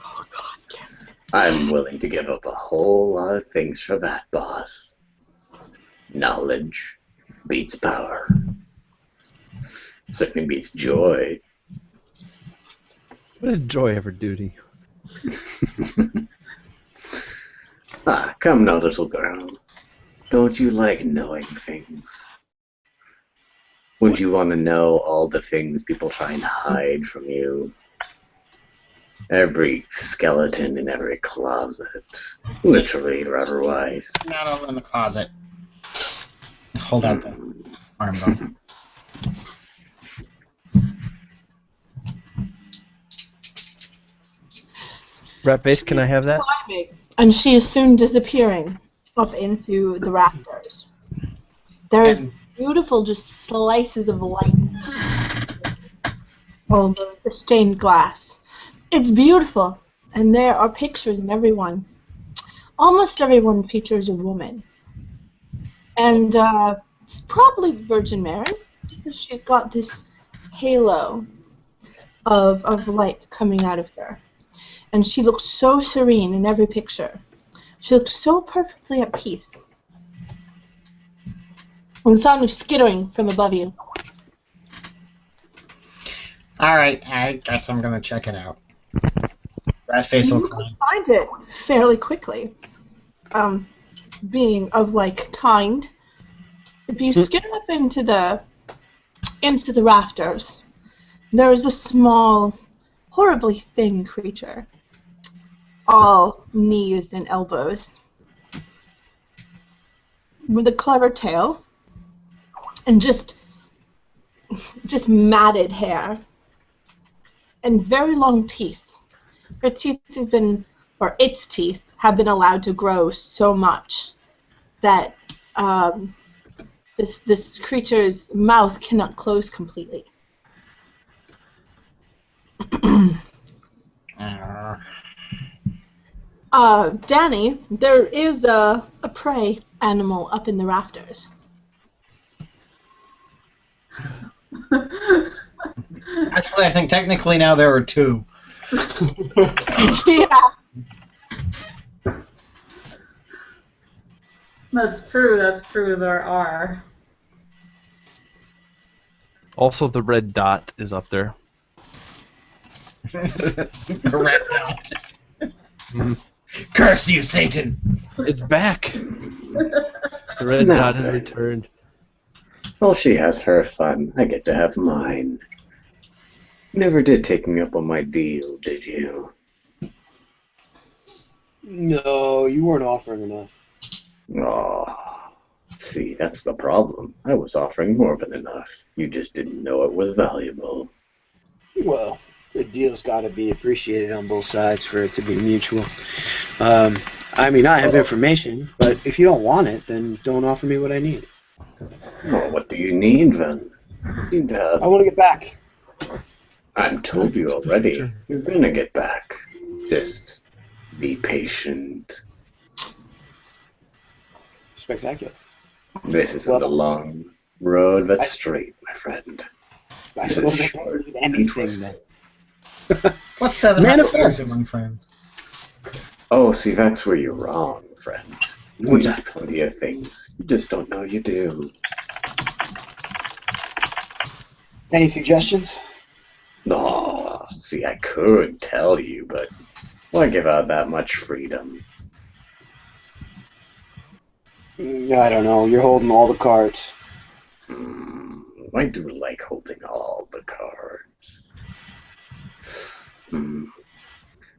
Oh, God, cancer. I'm willing to give up a whole lot of things for that, boss. Knowledge beats power. Certainly beats joy. What did joy ever do to you? Come now, little girl. Don't you like knowing things? Wouldn't you want to know all the things people try to hide from you? Every skeleton in every closet, literally or otherwise. Not over in the closet. Hold out the arm bone. Rat face, can I have that? Climbing, and she is soon disappearing up into the rafters. There's beautiful just slices of light on the stained glass. It's beautiful, and there are pictures in everyone. Almost everyone features a woman. And it's probably the Virgin Mary, because she's got this halo of light coming out of her. And she looks so serene in every picture. She looks so perfectly at peace. And the sound of skittering from above you. Alright, I guess I'm gonna check it out. Rat face will You climb. can find it fairly quickly. being of like kind. If you skim up into the rafters, there is a small, horribly thin creature, all knees and elbows, with a clever tail and just matted hair and very long teeth. Her teeth have been, or its teeth have been allowed to grow so much that this creature's mouth cannot close completely. Danny, there is a prey animal up in the rafters. Actually, I think technically now there are two. Yeah. That's true, there are. Also, the red dot is up there. Correct out. Curse you, Satan! It's back. The red No. dot has returned. Well, she has her fun. I get to have mine. Never did take me up on my deal, did you? No, you weren't offering enough. Oh, see, that's the problem. I was offering more than enough. You just didn't know it was valuable. Well, the deal's got to be appreciated on both sides for it to be mutual. I mean, I have information, but if you don't want it, then don't offer me what I need. Well, what do you need, then? You seem to have... I want to get back. I've told you already. You're gonna get back. Just be patient. Spectacular. This isn't a long road that's straight, my friend. I This suppose is I short. don't need anything then. What's 700 years Manifest. among friends? Oh, see, that's where you're wrong, friend. You What's need that? plenty of things. You just don't know you do. Any suggestions? No, see, I could tell you, but why give out that much freedom? I don't know. You're holding all the cards. I do like holding all the cards.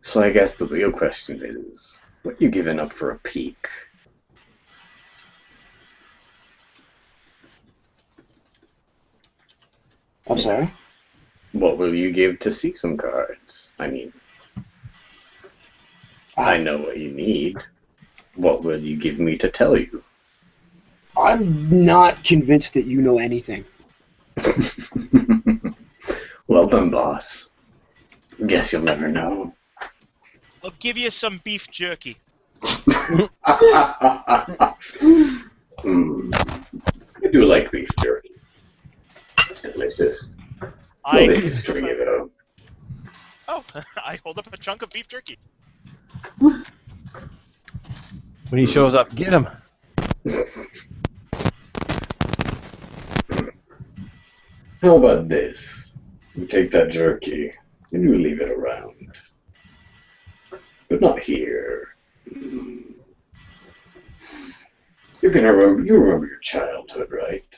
So I guess the real question is, what you giving up for a peek? I'm sorry? What will you give to see some cards? I mean, I know what you need. What will you give me to tell you? I'm not convinced that you know anything. Well then, boss. Guess you'll never know. I'll give you some beef jerky. I do like beef jerky. It's delicious. I Well, they can string it out. Oh, I hold up a chunk of beef jerky. When he shows up, get him. How about this? You take that jerky and you leave it around. But not here. You remember your childhood, right?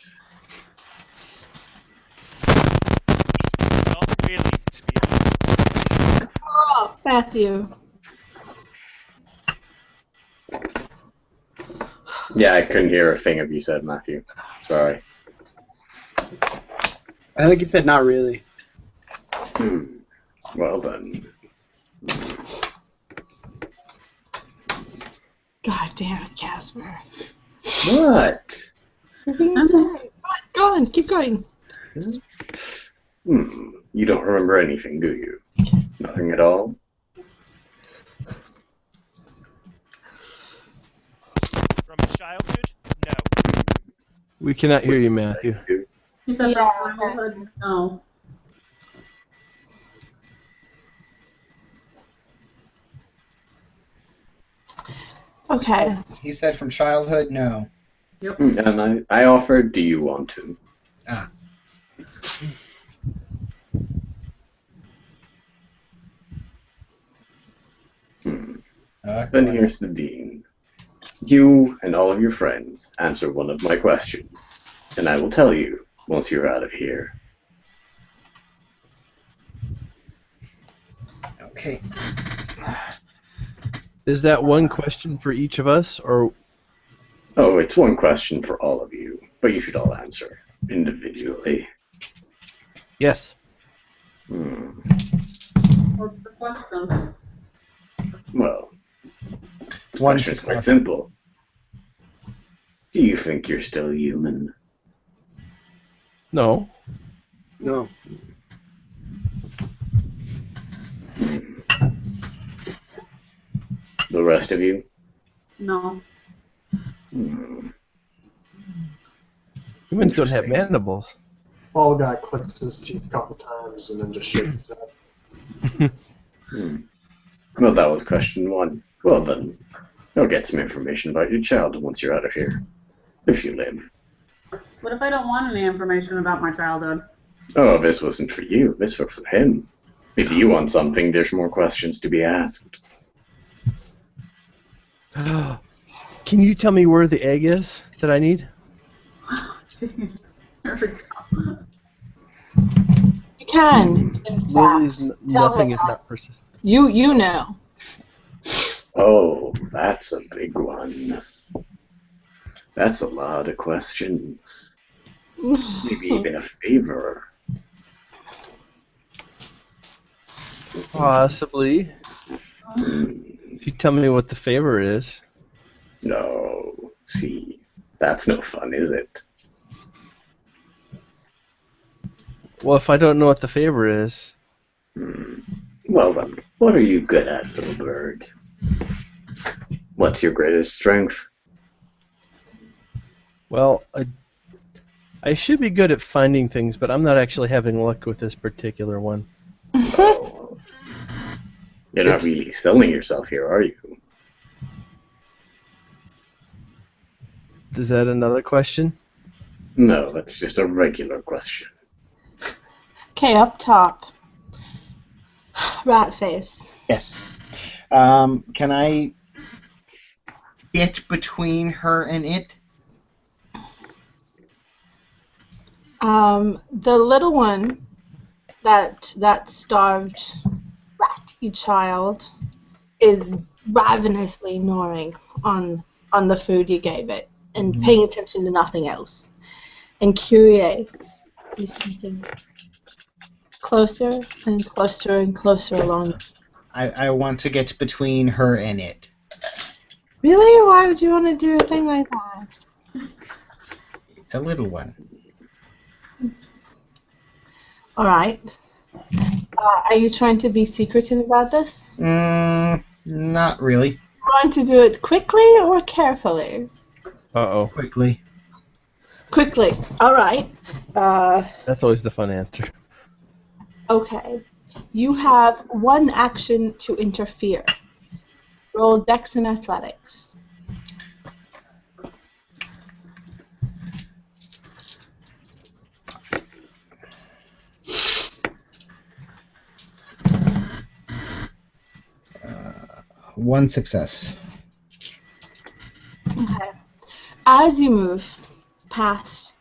Not really, to be honest. Oh, Matthew. Yeah, I couldn't hear a thing of you said, Matthew. Sorry. I think you said not really. Well then. God damn it, Casper. What? You're being silly. Go on, keep going. You don't remember anything, do you? Nothing at all? From childhood? No. We cannot hear you, Matthew. He said Yeah. from childhood, no. Okay. He said from childhood, no. And I offered, do you want to? Ah. Then here's the dean. You and all of your friends answer one of my questions, and I will tell you once you're out of here. Okay. Is that one question for each of us, or Oh, it's one question for all of you, but you should all answer individually. yes? What's the question? Well, the One question is quite success. simple. Do you think you're still human? No. No. The rest of you? No. Humans don't have Interesting. mandibles. Fall Guy clicks his teeth a couple times and then just shakes his head. Well, that was question one. Well then, you'll get some information about your child once you're out of here. If you live. What if I don't want any information about my childhood? Oh, this wasn't for you. This was for him. If you want something, there's more questions to be asked. Can you tell me where the egg is that I need? Jeez. Here we go. You can, in Lily's fact, tell nothing her if that. not persistent. You know. Oh, that's a big one. That's a lot of questions. Maybe even a favor. Possibly. If you tell me what the favor is. No, see, that's no fun, is it? Well, if I don't know what the favor is. Well then, what are you good at, little bird? What's your greatest strength? Well, I should be good at finding things, but I'm not actually having luck with this particular one. Oh. You're not really selling yourself here, are you? Is that another question? No, that's just a regular question. Okay, up top. Rat face. Yes. Can I get between her and it? The little one, that starved ratty child, is ravenously gnawing on the food you gave it and paying attention to nothing else. And Kyrie is getting closer and closer and closer along. I want to get between her and it. Really? Why would you want to do a thing like that? It's a little one. Alright. Are you trying to be secretive about this? Not really. Trying to do it quickly or carefully? Uh-oh. Quickly. Quickly. Alright. That's always the fun answer. Okay. You have one action to interfere. Roll Dex and Athletics. One success. Okay. As you move past,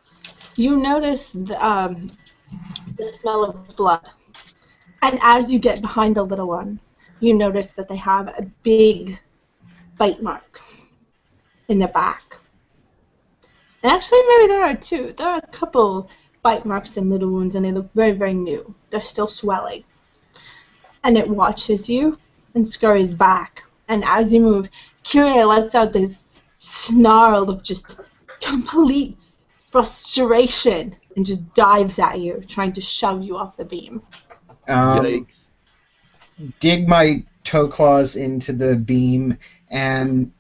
you notice the smell of blood. And as you get behind the little one, you notice that they have a big bite mark in the back. And actually, maybe there are two. There are a couple bite marks in little ones, and they look very, very new. They're still swelling. And it watches you and scurries back. And as you move, Kyrie lets out this snarl of just complete frustration and just dives at you, trying to shove you off the beam. Yikes. Dig my toe claws into the beam and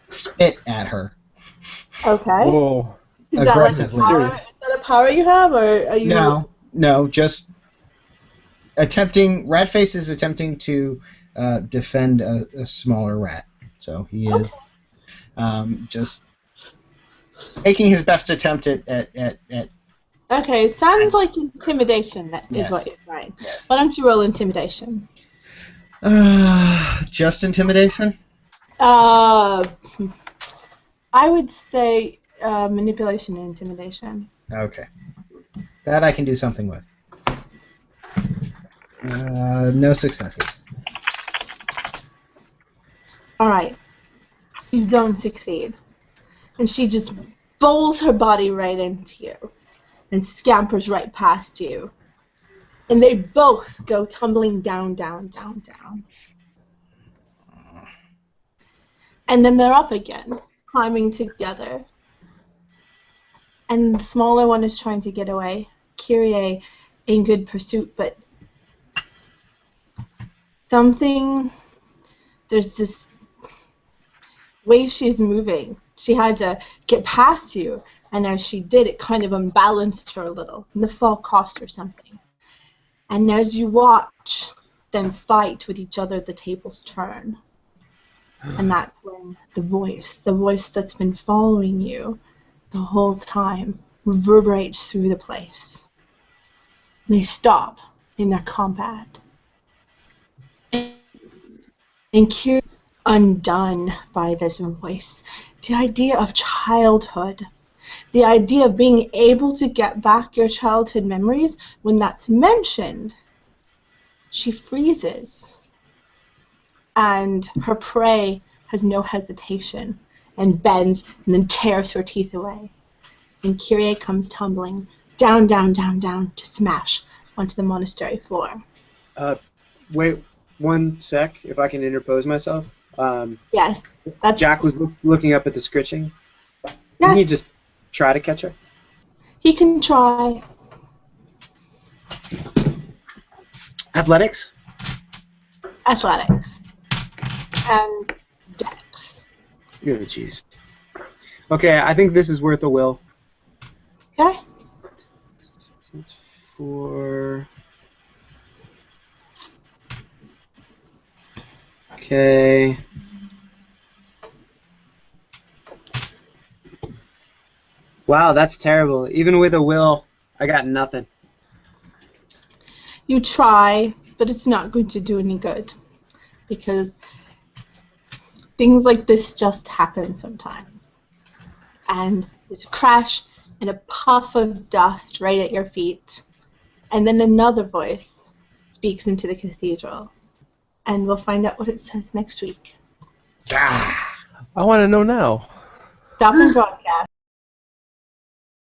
spit at her. Okay. Whoa. Is that like a Aggressively. power? Is that a power you have, or are you? No, just attempting. Ratface is attempting to defend a smaller rat, so he is just making his best attempt at. Okay, it sounds like intimidation. That is Yes. what you're trying. Yes. Why don't you roll intimidation? Just intimidation. I would say manipulation and intimidation. Okay. That I can do something with. No successes. Alright. You don't succeed. And she just bowls her body right into you and scampers right past you. And they both go tumbling down, down, down, down. And then they're up again, climbing together. And the smaller one is trying to get away. Kyrie in good pursuit, but there's this way she's moving. She had to get past you, and as she did, it kind of unbalanced her a little, and the fall cost her something. And as you watch them fight with each other, the tables turn. And that's when the voice that's been following you the whole time, reverberates through the place. They stop in their combat. And Kira, undone by this voice, the idea of childhood, the idea of being able to get back your childhood memories, when that's mentioned, she freezes. And her prey has no hesitation and bends and then tears her teeth away. And Kyrie comes tumbling down, down, down, down to smash onto the monastery floor. Wait 1 sec, if I can interpose myself. Yes. Jack was looking up at the scritching. Yes. Can he just try to catch her? He can try. Athletics? Athletics. And dex. Oh, jeez. Okay, I think this is worth a will. Okay. So it's 4. Okay. Wow, that's terrible. Even with a will, I got nothing. You try, but it's not going to do any good. Because things like this just happen sometimes. And there's a crash and a puff of dust right at your feet. And then another voice speaks into the cathedral. And we'll find out what it says next week. I want to know now. Stop and broadcast.